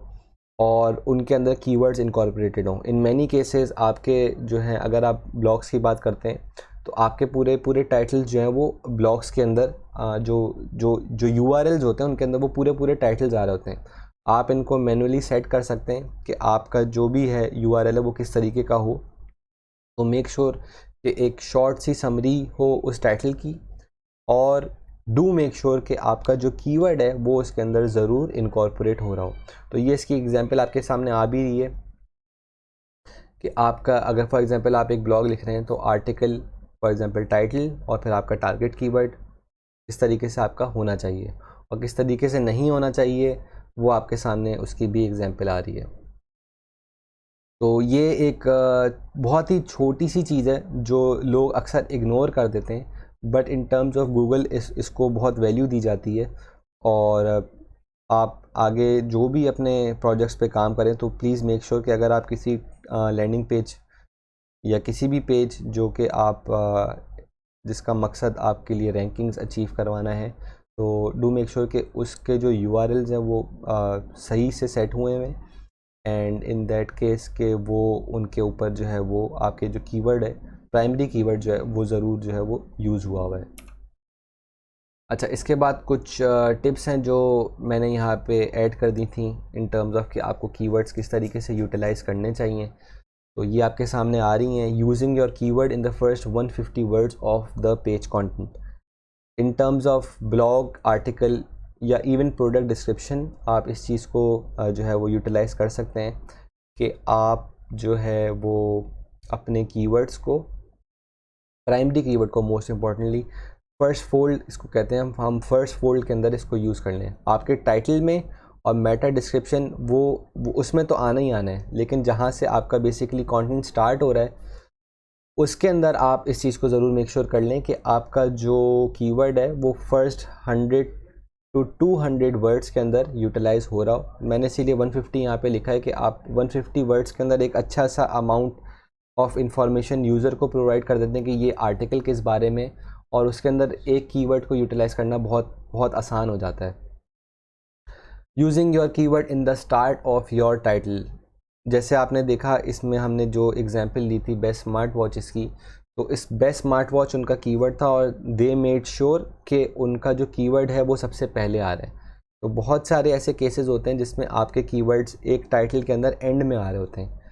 और उनके अंदर कीवर्ड्स इनकॉर्पोरेटेड हों। इन मैनी केसेस आपके जो हैं, अगर आप ब्लॉग्स की बात करते हैं तो आपके पूरे पूरे टाइटल्स जो हैं वो ब्लॉग्स के अंदर जो जो जो URLs होते हैं उनके अंदर वो पूरे पूरे टाइटल्स आ रहे होते हैं। आप इनको मैनुअली सेट कर सकते हैं कि आपका जो भी है URL है वो किस तरीके का हो। तो मेक श्योर कि एक शॉर्ट सी समरी हो उस टाइटल की, और डू मेक श्योर कि आपका जो कीवर्ड है वो उसके अंदर ज़रूर इनकॉर्पोरेट हो रहा हो। तो ये इसकी एग्जांपल आपके सामने आ भी रही है कि आपका अगर फॉर एग्जांपल आप एक ब्लॉग लिख रहे हैं तो आर्टिकल फॉर एग्जांपल टाइटल और फिर आपका टारगेट कीवर्ड इस तरीके से आपका होना चाहिए, और किस तरीके से नहीं होना चाहिए वो आपके सामने उसकी भी एग्जांपल आ रही है। तो ये एक बहुत ही छोटी सी चीज़ है जो लोग अक्सर इग्नोर कर देते हैं, but in terms of Google इसको बहुत वैल्यू दी जाती है। और आप आगे जो भी अपने प्रोजेक्ट्स पे काम करें तो प्लीज़ मेक श्योर कि अगर आप किसी लैंडिंग पेज या किसी भी पेज जो कि आप जिसका मकसद आपके लिए रैंकिंग्स अचीव करवाना है, तो डू मेक श्योर कि उसके जो URLs हैं वो सही से सेट हुए हैं, एंड इन दैट केस के वो उनके ऊपर जो है वो आपके जो कीवर्ड है, प्राइमरी कीवर्ड जो है वो ज़रूर जो है वो यूज़ हुआ है। अच्छा, इसके बाद कुछ टिप्स हैं जो मैंने यहाँ पे ऐड कर दी थी इन टर्म्स ऑफ कि आपको कीवर्ड्स किस तरीके से यूटिलाइज़ करने चाहिए। तो ये आपके सामने आ रही हैं। Using your keyword in the first 150 words of the page content in terms of blog article या इवन प्रोडक्ट डिस्क्रिप्शन। आप इस चीज़ को जो है वो यूटिलाइज़ कर सकते हैं कि आप जो है वो अपने कीवर्ड्स को, प्राइमरी कीवर्ड को मोस्ट इम्पॉर्टेंटली फर्स्ट फोल्ड इसको कहते हैं, हम फर्स्ट फोल्ड के अंदर इसको यूज़ कर लें। आपके टाइटल में और मेटा डिस्क्रिप्शन वो उसमें तो आना ही आना है, लेकिन जहाँ से आपका बेसिकली कंटेंट स्टार्ट हो रहा है उसके अंदर आप इस चीज़ को ज़रूर मेक श्योर कर लें कि आपका जो कीवर्ड है वो फर्स्ट 100 to 200 वर्ड्स के अंदर यूटिलाइज़ हो रहा हो। मैंने इसीलिए 150 यहाँ पे लिखा है कि आप 150 वर्ड्स के अंदर एक अच्छा सा अमाउंट ऑफ इंफॉर्मेशन यूज़र को प्रोवाइड कर देते हैं कि ये आर्टिकल किस बारे में, और उसके अंदर एक कीवर्ड को यूटिलाइज़ करना बहुत बहुत आसान हो जाता है। Using your keyword in the start of your title, जैसे आपने देखा इसमें हमने जो एग्जांपल ली थी बेस्ट स्मार्ट वॉचेस की, तो इस बेस्ट स्मार्ट वॉच उनका कीवर्ड था और दे मेड श्योर कि उनका जो कीवर्ड है वो सबसे पहले आ रहा है। तो बहुत सारे ऐसे केसेस होते हैं जिसमें आपके कीवर्ड्स एक टाइटल के अंदर एंड में आ रहे होते हैं।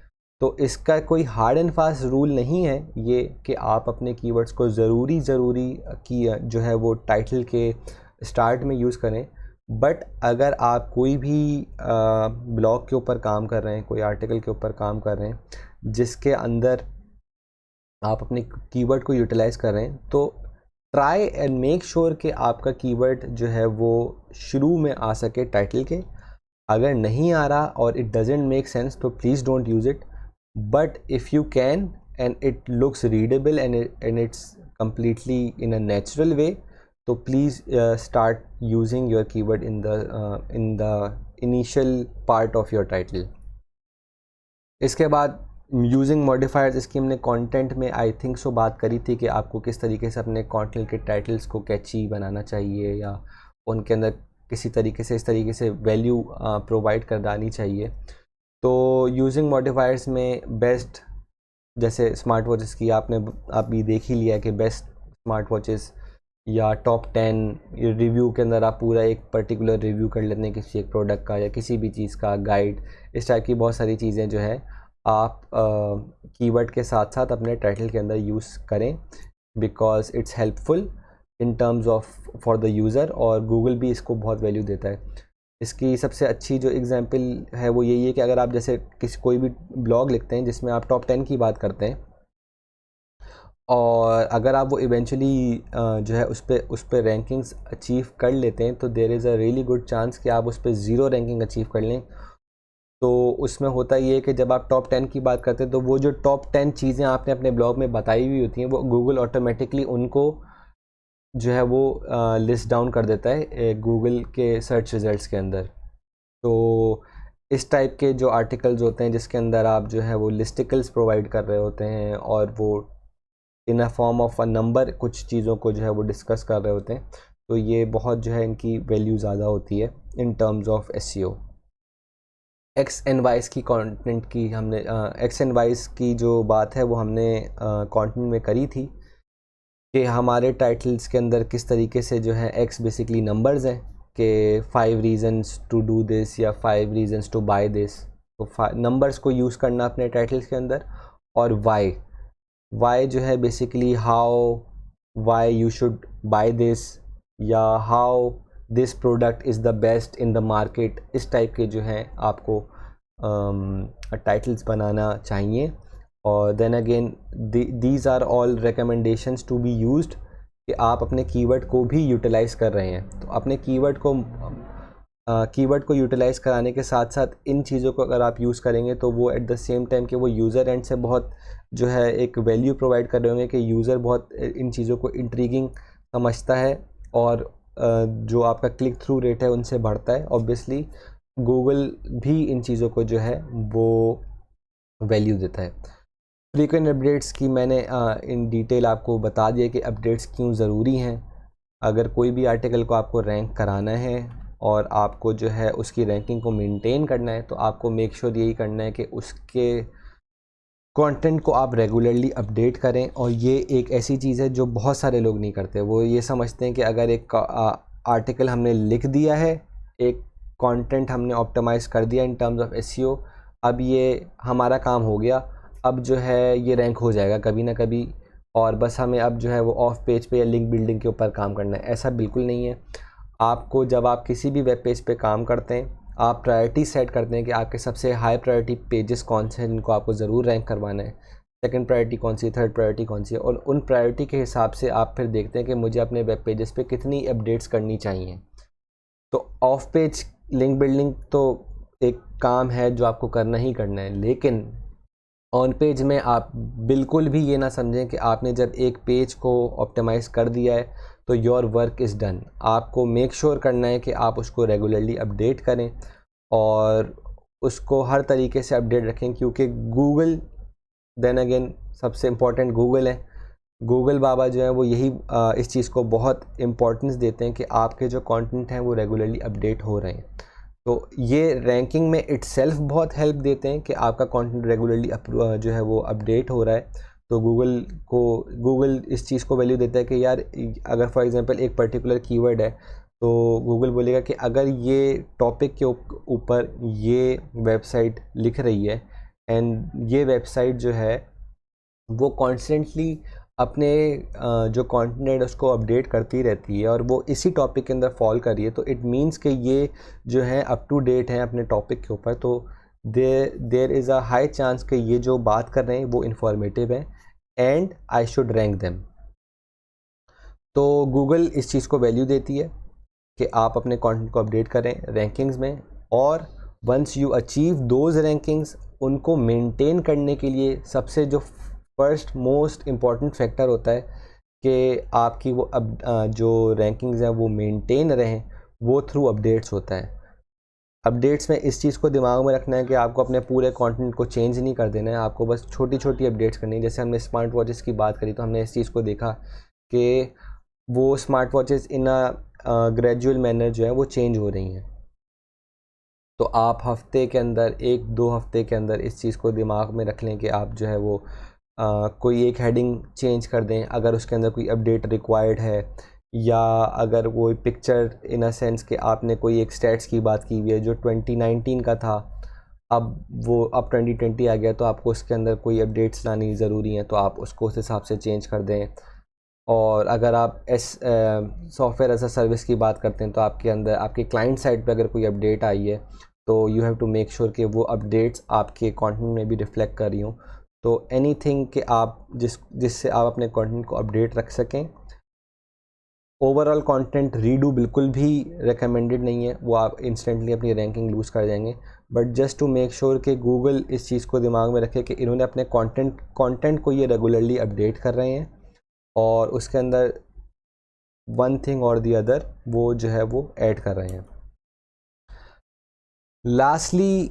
तो इसका कोई हार्ड एंड फास्ट रूल नहीं है ये कि आप अपने कीवर्ड्स को ज़रूरी की जो है वो टाइटल के स्टार्ट में यूज़ करें। बट अगर आप कोई भी ब्लॉग के ऊपर काम कर रहे हैं, कोई आर्टिकल के ऊपर काम कर रहे हैं जिसके अंदर आप अपने कीवर्ड को यूटिलाइज़ कर रहे हैं, तो ट्राई एंड मेक श्योर कि आपका कीवर्ड जो है वो शुरू में आ सके टाइटल के। अगर नहीं आ रहा और इट डजेंट मेक सेंस तो please don't use it, but if you can and it looks readable and it's completely in a natural way, तो please start using your keyword in the initial part of your title. इसके बाद using modifiers, इसकी हमने content में I think so बात करी थी कि आपको किस तरीके से अपने कंटेंट के टाइटल्स को कैची बनाना चाहिए या उनके अंदर किसी तरीके से इस तरीके से वैल्यू प्रोवाइड करवानी चाहिए। तो यूजिंग मॉडिफायर्स में बेस्ट, जैसे स्मार्ट वॉचेस की आपने अभी देख ही लिया कि बेस्ट स्मार्ट वॉचेस या टॉप 10 रिव्यू के अंदर आप पूरा एक पर्टिकुलर रिव्यू कर लेते हैं किसी एक प्रोडक्ट का या किसी भी चीज़ का गाइड, इस टाइप की बहुत सारी चीज़ें जो है आप कीवर्ड के साथ साथ अपने टाइटल के अंदर यूज़ करें, because it's helpful in terms of for the user, और गूगल भी इसको बहुत वैल्यू देता है। इसकी सबसे अच्छी जो एग्जांपल है वो यही है कि अगर आप जैसे कोई भी ब्लॉग लिखते हैं जिसमें आप टॉप 10 की बात करते हैं और अगर आप वो इवेंचुअली जो है उस पर रैंकिंग्स अचीव कर लेते हैं तो there is a really good chance कि आप उस पर ज़ीरो रैंकिंग अचीव कर लें। तो उसमें होता ये है कि जब आप टॉप 10 की बात करते हैं तो वो जो टॉप 10 चीज़ें आपने अपने ब्लॉग में बताई हुई होती हैं वो गूगल ऑटोमेटिकली उनको जो है वो लिस्ट डाउन कर देता है गूगल के सर्च रिज़ल्ट्स के अंदर। तो इस टाइप के जो आर्टिकल्स होते हैं जिसके अंदर आप जो है वो लिस्टिकल्स प्रोवाइड कर रहे होते हैं और वो in a form of a number कुछ चीज़ों को जो है वो डिस्कस कर रहे होते हैं, तो ये बहुत जो है इनकी वैल्यू ज़्यादा होती है इन terms of SEO. X and wise की कंटेंट की हमने एक्स एंड वाइज की जो बात है वो हमने कंटेंट में करी थी कि हमारे टाइटल्स के अंदर किस तरीके से जो है एक्स बेसिकली नंबर्स हैं कि 5 रीज़न्स टू डू दिस या 5 रीज़न्स टू बाय दिस। तो नंबर्स को यूज़ करना अपने टाइटल्स के अंदर, और वाई जो है basically how why you should buy this या how this product is the best in the market. इस टाइप के जो हैं आपको टाइटल्स बनाना चाहिए। और then again these are all recommendations to be used कि आप अपने कीवर्ड को भी यूटिलाइज़ कर रहे हैं। तो अपने कीवर्ड को यूटिलाइज़ कराने के साथ साथ इन चीज़ों को अगर आप यूज़ करेंगे तो वो एट द सेम टाइम कि वो यूज़र एंड से बहुत जो है एक वैल्यू प्रोवाइड कर रहे होंगे कि यूज़र बहुत इन चीज़ों को इंट्रीगिंग समझता है और जो आपका क्लिक थ्रू रेट है उनसे बढ़ता है। ऑब्वियसली गूगल भी इन चीज़ों को जो है वो वैल्यू देता है। फ्रीक्वेंट अपडेट्स की मैंने इन डिटेल आपको बता दिया कि अपडेट्स क्यों ज़रूरी हैं। अगर कोई भी आर्टिकल को आपको रैंक कराना है और आपको जो है उसकी रैंकिंग को मेंटेन करना है तो आपको मेक श्योर यही करना है कि उसके कंटेंट को आप रेगुलरली अपडेट करें। और ये एक ऐसी चीज़ है जो बहुत सारे लोग नहीं करते। वो ये समझते हैं कि अगर एक आर्टिकल हमने लिख दिया है, एक कंटेंट हमने ऑप्टिमाइज़ कर दिया इन टर्म्स ऑफ एसईओ, अब ये हमारा काम हो गया, अब जो है ये रैंक हो जाएगा कभी ना कभी, और बस हमें अब जो है वो ऑफ पेज पे या लिंक बिल्डिंग के ऊपर काम करना है। ऐसा बिल्कुल नहीं है। आपको जब आप किसी भी वेब पेज पे काम करते हैं आप प्रायोरिटी सेट करते हैं कि आपके सबसे हाई प्रायोरिटी पेजेस कौन से हैं जिनको आपको ज़रूर रैंक करवाना है, सेकंड प्रायोरिटी कौन सी है, थर्ड प्रायोरिटी कौन सी है, और उन प्रायोरिटी के हिसाब से आप फिर देखते हैं कि मुझे अपने वेब पेजेस पे कितनी अपडेट्स करनी चाहिए। तो ऑफ पेज लिंक बिल्डिंग तो एक काम है जो आपको करना ही करना है, लेकिन ऑन पेज में आप बिल्कुल भी ये ना समझें कि आपने जब एक पेज को ऑप्टिमाइज़ कर दिया है तो योर वर्क इज़ डन। आपको मेक श्योर करना है कि आप उसको रेगुलरली अपडेट करें और उसको हर तरीके से अपडेट रखें, क्योंकि गूगल देन अगेन सबसे इम्पॉर्टेंट गूगल है। गूगल बाबा जो है वो यही इस चीज़ को बहुत इम्पोर्टेंस देते हैं कि आपके जो कंटेंट हैं वो रेगुलरली अपडेट हो रहे हैं। तो ये रैंकिंग में इटसेल्फ बहुत हेल्प देते हैं कि आपका कंटेंट रेगुलरली जो है वो अपडेट हो रहा है। तो गूगल इस चीज़ को वैल्यू देता है कि यार अगर फॉर एग्जांपल एक पर्टिकुलर कीवर्ड है तो गूगल बोलेगा कि अगर ये टॉपिक के ऊपर ये वेबसाइट लिख रही है एंड ये वेबसाइट जो है वो कॉन्स्टेंटली अपने जो कंटेंट है उसको अपडेट करती रहती है और वो इसी टॉपिक के अंदर फॉल कर रही है, तो इट मीन्स कि ये जो है अप टू डेट है अपने टॉपिक के ऊपर। तो there is a high chance कि ये जो बात कर रहे हैं वो इन्फॉर्मेटिव है and I should rank them. तो गूगल इस चीज़ को वैल्यू देती है कि आप अपने कंटेंट को अपडेट करें रैंकिंग्स में, और once you achieve those rankings उनको मेंटेन करने के लिए सबसे जो फर्स्ट मोस्ट इम्पॉर्टेंट फैक्टर होता है कि आपकी वो जो रैंकिंग्स हैं वो मेंटेन रहें, वो थ्रू अपडेट्स होता है। अपडेट्स में इस चीज़ को दिमाग में रखना है कि आपको अपने पूरे कंटेंट को चेंज नहीं कर देना है, आपको बस छोटी छोटी अपडेट्स करनी है। जैसे हमने स्मार्ट वॉचेस की बात करी तो हमने इस चीज़ को देखा कि वो smart watches in a gradual manner जो है वो चेंज हो रही हैं। तो आप हफ्ते के अंदर 1-2 हफ्ते के अंदर इस चीज़ को दिमाग में रख लें कि आप जो है वो कोई एक हेडिंग चेंज कर दें अगर उसके अंदर कोई अपडेट रिक्वायर्ड है, या अगर वो पिक्चर इन अ सेंस कि आपने कोई एक स्टैट्स की बात की हुई है जो 2019 का था, अब 2020 आ गया तो आपको उसके अंदर कोई अपडेट्स लानी ज़रूरी हैं तो आप उसको उस हिसाब से चेंज कर दें। और अगर आप सॉफ्टवेयर एज अ सर्विस की बात करते हैं तो आपके अंदर आपके क्लाइंट साइड पे अगर कोई अपडेट आई है तो you have to make sure कि वो अपडेट्स आपके कंटेंट में भी रिफ्लेक्ट कर रही हों। तो एनीथिंग कि आप जिससे आप अपने कंटेंट को अपडेट रख सकें। ओवरऑल कंटेंट रीडू बिल्कुल भी रिकमेंडेड नहीं है, वो आप इंस्टेंटली अपनी रैंकिंग लूज़ कर जाएंगे। But just to make sure कि गूगल इस चीज़ को दिमाग में रखे कि इन्होंने अपने कंटेंट को ये रेगुलरली अपडेट कर रहे हैं और उसके अंदर वन थिंग और दी अदर वो जो है वो ऐड कर रहे हैं। लास्टली,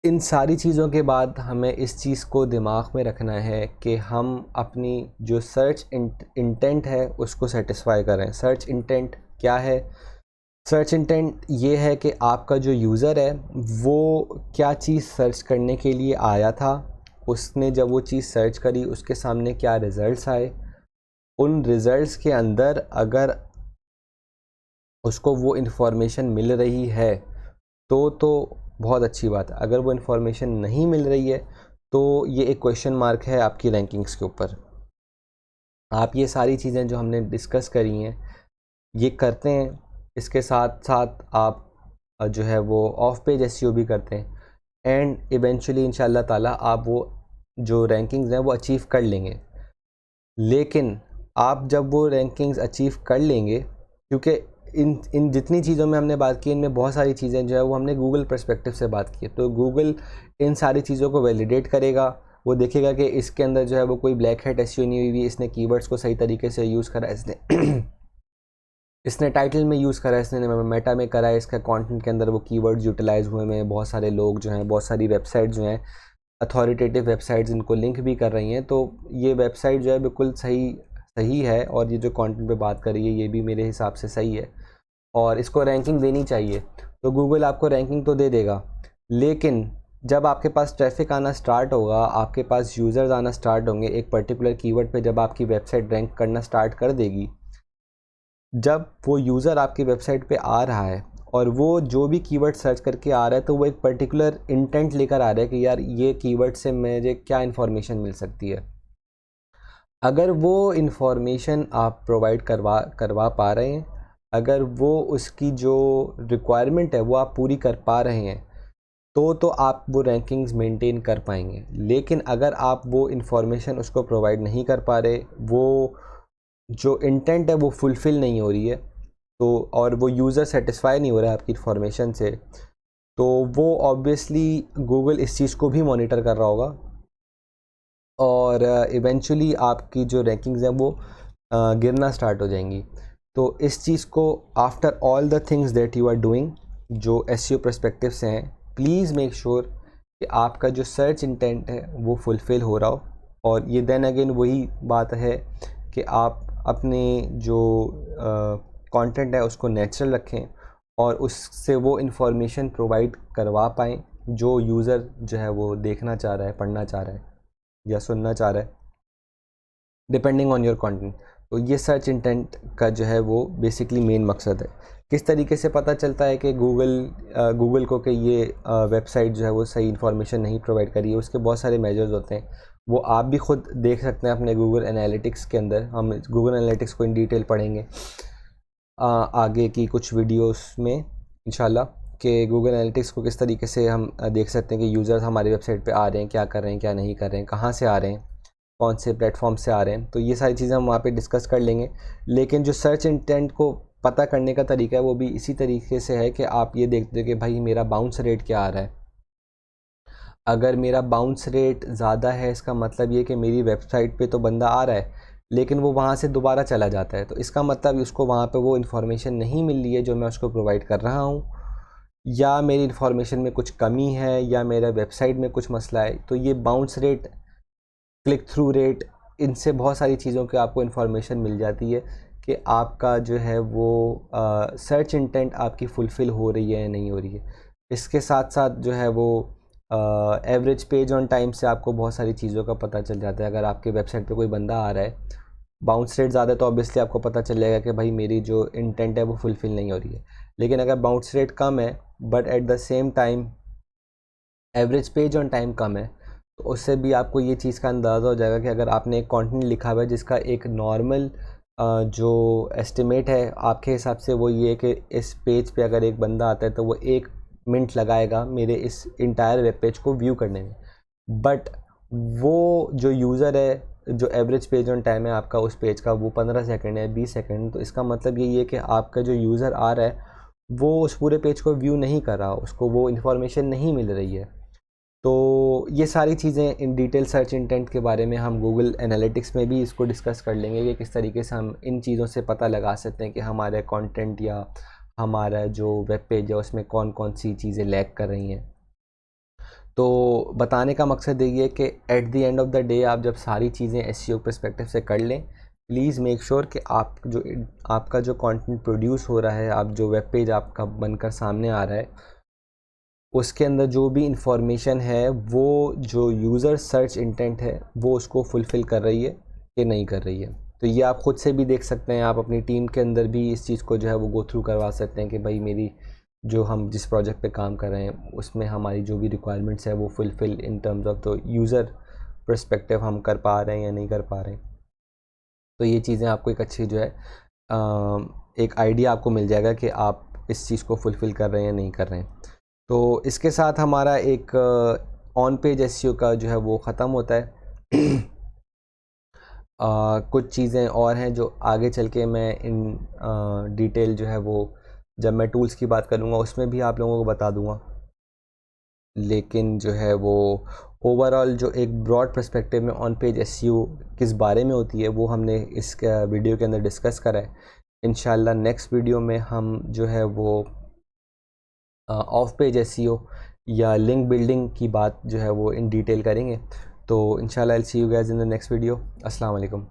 इन सारी चीज़ों के बाद हमें इस चीज़ को दिमाग में रखना है कि हम अपनी जो सर्च इंटेंट है उसको सेटिस्फाई करें। सर्च इंटेंट क्या है? सर्च इंटेंट ये है कि आपका जो यूज़र है वो क्या चीज़ सर्च करने के लिए आया था, उसने जब वो चीज़ सर्च करी उसके सामने क्या रिज़ल्ट्स आए, उन रिज़ल्ट्स के अंदर अगर उसको वो इन्फॉर्मेशन मिल रही है तो बहुत अच्छी बात है। अगर वो इन्फॉर्मेशन नहीं मिल रही है तो ये एक क्वेश्चन मार्क है आपकी रैंकिंग्स के ऊपर। आप ये सारी चीज़ें जो हमने डिस्कस करी हैं ये करते हैं, इसके साथ साथ आप जो है वो ऑफ पेज एसईओ भी करते हैं एंड इवेंचुअली इंशाल्लाह ताला आप वो जो रैंकिंग्स हैं वो अचीव कर लेंगे। लेकिन आप जब वो रैंकिंग्स अचीव कर लेंगे, क्योंकि इन जितनी चीज़ों में हमने बात की इनमें बहुत सारी चीज़ें जो है वो हमने गूगल पर्सपेक्टिव से बात की है, तो गूगल इन सारी चीज़ों को वैलिडेट करेगा। वो देखेगा कि इसके अंदर जो है वो कोई ब्लैक हैट एसईओ नहीं हुई, इसने कीवर्ड्स को सही तरीके से यूज़ करा, इसने टाइटल में यूज़ करा, इसने मेटा में करा है, इसका कंटेंट के अंदर वो कीवर्ड्स यूटिलाइज हुए हैं। बहुत सारे लोग जो हैं, बहुत सारी वेबसाइट जो हैं, अथॉरिटेटिव वेबसाइट्स इनको लिंक भी कर रही हैं, तो ये वेबसाइट जो है बिल्कुल सही है और ये जो कंटेंट पे बात कर रही है ये भी मेरे हिसाब से सही है और इसको रैंकिंग देनी चाहिए। तो गूगल आपको रैंकिंग तो दे देगा, लेकिन जब आपके पास ट्रैफिक आना स्टार्ट होगा, आपके पास यूज़र्स आना स्टार्ट होंगे एक पर्टिकुलर कीवर्ड पे, जब आपकी वेबसाइट रैंक करना स्टार्ट कर देगी, जब वो यूज़र आपकी वेबसाइट पे आ रहा है और वो जो भी कीवर्ड सर्च करके आ रहा है तो वो एक पर्टिकुलर इंटेंट लेकर आ रहा है कि यार ये कीवर्ड से मुझे क्या इन्फॉर्मेशन मिल सकती है। अगर वो इन्फॉर्मेशन आप प्रोवाइड करवा पा रहे हैं, अगर वो उसकी जो रिक्वायरमेंट है वो आप पूरी कर पा रहे हैं तो आप वो रैंकिंग्स मेंटेन कर पाएंगे। लेकिन अगर आप वो इन्फॉर्मेशन उसको प्रोवाइड नहीं कर पा रहे, वो जो इंटेंट है वो फुलफ़िल नहीं हो रही है, तो और वो यूज़र सेटिस्फाई नहीं हो रहा है आपकी इन्फॉर्मेशन से, तो वो ऑब्वियसली गूगल इस चीज़ को भी मॉनिटर कर रहा होगा और इवेंचुअली आपकी जो रैंकिंग्स हैं वो गिरना स्टार्ट हो जाएंगी। तो इस चीज़ को after all the things that you are doing जो एसईओ पर्सपेक्टिव से हैं, प्लीज़ मेक श्योर कि आपका जो सर्च इंटेंट है वो फुलफ़िल हो रहा हो। और ये देन अगेन वही बात है कि आप अपने जो कंटेंट है उसको नेचुरल रखें और उससे वो इन्फॉर्मेशन प्रोवाइड करवा पाएँ जो यूज़र जो है वो देखना चाह रहा है, पढ़ना चाह रहा है या सुनना चाह रहा है, डिपेंडिंग ऑन योर कंटेंट। तो ये सर्च इंटेंट का जो है वो बेसिकली मेन मकसद है। किस तरीके से पता चलता है कि गूगल को कि ये वेबसाइट जो है वो सही इन्फॉर्मेशन नहीं प्रोवाइड करी है, उसके बहुत सारे मेजर्स होते हैं, वो आप भी खुद देख सकते हैं अपने गूगल एनालिटिक्स के अंदर। हम गूगल एनालिटिक्स को इन डिटेल पढ़ेंगे आगे की कुछ वीडियोस में इंशाल्लाह, कि गूगल एनालिटिक्स को किस तरीके से हम देख सकते हैं कि यूज़र्स हमारी वेबसाइट पे आ रहे हैं, क्या कर रहे हैं, क्या नहीं कर रहे हैं, कहाँ से आ रहे हैं, कौन से प्लेटफॉर्म से आ रहे हैं। तो ये सारी चीज़ें हम वहाँ पे डिस्कस कर लेंगे। लेकिन जो सर्च इंटेंट को पता करने का तरीका है वो भी इसी तरीके से है कि आप ये देखते हो कि भाई मेरा बाउंस रेट क्या आ रहा है। अगर मेरा बाउंस रेट ज़्यादा है इसका मतलब ये कि मेरी वेबसाइट पे तो बंदा आ रहा है लेकिन वो वहाँ से दोबारा चला जाता है, तो इसका मतलब उसको वहाँ पे वो इन्फॉर्मेशन नहीं मिल रही है जो मैं उसको प्रोवाइड कर रहा हूँ, या मेरी इन्फॉर्मेशन में कुछ कमी है या मेरा वेबसाइट में कुछ मसला है। तो ये bounce rate, click through rate, इनसे बहुत सारी चीज़ों की आपको इन्फॉर्मेशन मिल जाती है कि आपका जो है वो सर्च इंटेंट आपकी फुलफ़िल हो रही है या नहीं हो रही है। इसके साथ साथ जो है वो एवरेज पेज ऑन टाइम से आपको बहुत सारी चीज़ों का पता चल जाता है। अगर आपके वेबसाइट पे कोई बंदा आ रहा है, बाउंस रेट ज़्यादा, तो ऑब्वियसली आपको पता चल जाएगा कि भाई मेरी जो इंटेंट है वो फुलफ़िल नहीं हो रही है। लेकिन अगर बाउंस रेट कम है but at the same time average page on time कम है, तो उससे भी आपको ये चीज़ का अंदाज़ा हो जाएगा कि अगर आपने एक कंटेंट लिखा हुआ है जिसका एक नॉर्मल जो एस्टिमेट है आपके हिसाब से वो ये है कि इस पेज पे अगर एक बंदा आता है तो वो 1 मिनट लगाएगा मेरे इस इंटायर वेब पेज को व्यू करने में, बट वो जो यूज़र है, जो एवरेज पेज ऑन टाइम है आपका उस पेज का, वो 15 सेकंड है, 20 सेकंड। तो इसका मतलब यही है कि आपका जो यूज़र आ रहा है वो उस पूरे पेज को व्यू नहीं कर रहा, उसको वो इन्फॉर्मेशन नहीं मिल रही है। तो ये सारी चीज़ें इन डिटेल सर्च इंटेंट के बारे में हम गूगल एनालिटिक्स में भी इसको डिस्कस कर लेंगे कि किस तरीके से हम इन चीज़ों से पता लगा सकते हैं कि हमारे कंटेंट या हमारा जो वेब पेज है उसमें कौन कौन सी चीज़ें लैग कर रही हैं। तो बताने का मकसद यही है कि at the end of the day आप जब सारी चीज़ें एसईओ पर्सपेक्टिव से कर लें, प्लीज़ मेक श्योर कि आपका जो कंटेंट प्रोड्यूस हो रहा है, आप जो वेब पेज आपका बनकर सामने आ रहा है, उसके अंदर जो भी इंफॉर्मेशन है वो जो यूज़र सर्च इंटेंट है वो उसको फुलफ़िल कर रही है कि नहीं कर रही है। तो ये आप ख़ुद से भी देख सकते हैं, आप अपनी टीम के अंदर भी इस चीज़ को जो है वो गो थ्रू करवा सकते हैं कि भाई मेरी जो हम जिस प्रोजेक्ट पे काम कर रहे हैं उसमें हमारी जो भी रिक्वायरमेंट्स है वो fulfil in terms of the user perspective हम कर पा रहे हैं या नहीं कर पा रहे हैं। तो ये चीज़ें आपको एक अच्छी जो है एक आइडिया आपको मिल जाएगा कि आप इस चीज़ को फुलफ़िल कर रहे हैं या नहीं कर रहे हैं। तो इसके साथ हमारा एक ऑन पेज एसईओ का जो है वो ख़त्म होता है। कुछ चीज़ें और हैं जो आगे चल के मैं इन डिटेल जो है वो जब मैं टूल्स की बात करूँगा उसमें भी आप लोगों को बता दूँगा। लेकिन जो है वो ओवरऑल जो एक ब्रॉड पर्सपेक्टिव में ऑन पेज एसईओ किस बारे में होती है वो हमने इस वीडियो के अंदर डिस्कस करा है। इंशाल्लाह नेक्स्ट वीडियो में हम जो है वो ऑफ पेज एसईओ या लिंक बिल्डिंग की बात जो है वो इन डिटेल करेंगे। तो इंशाल्लाह I will see you guys in the next video. अस्सलाम वालेकुम।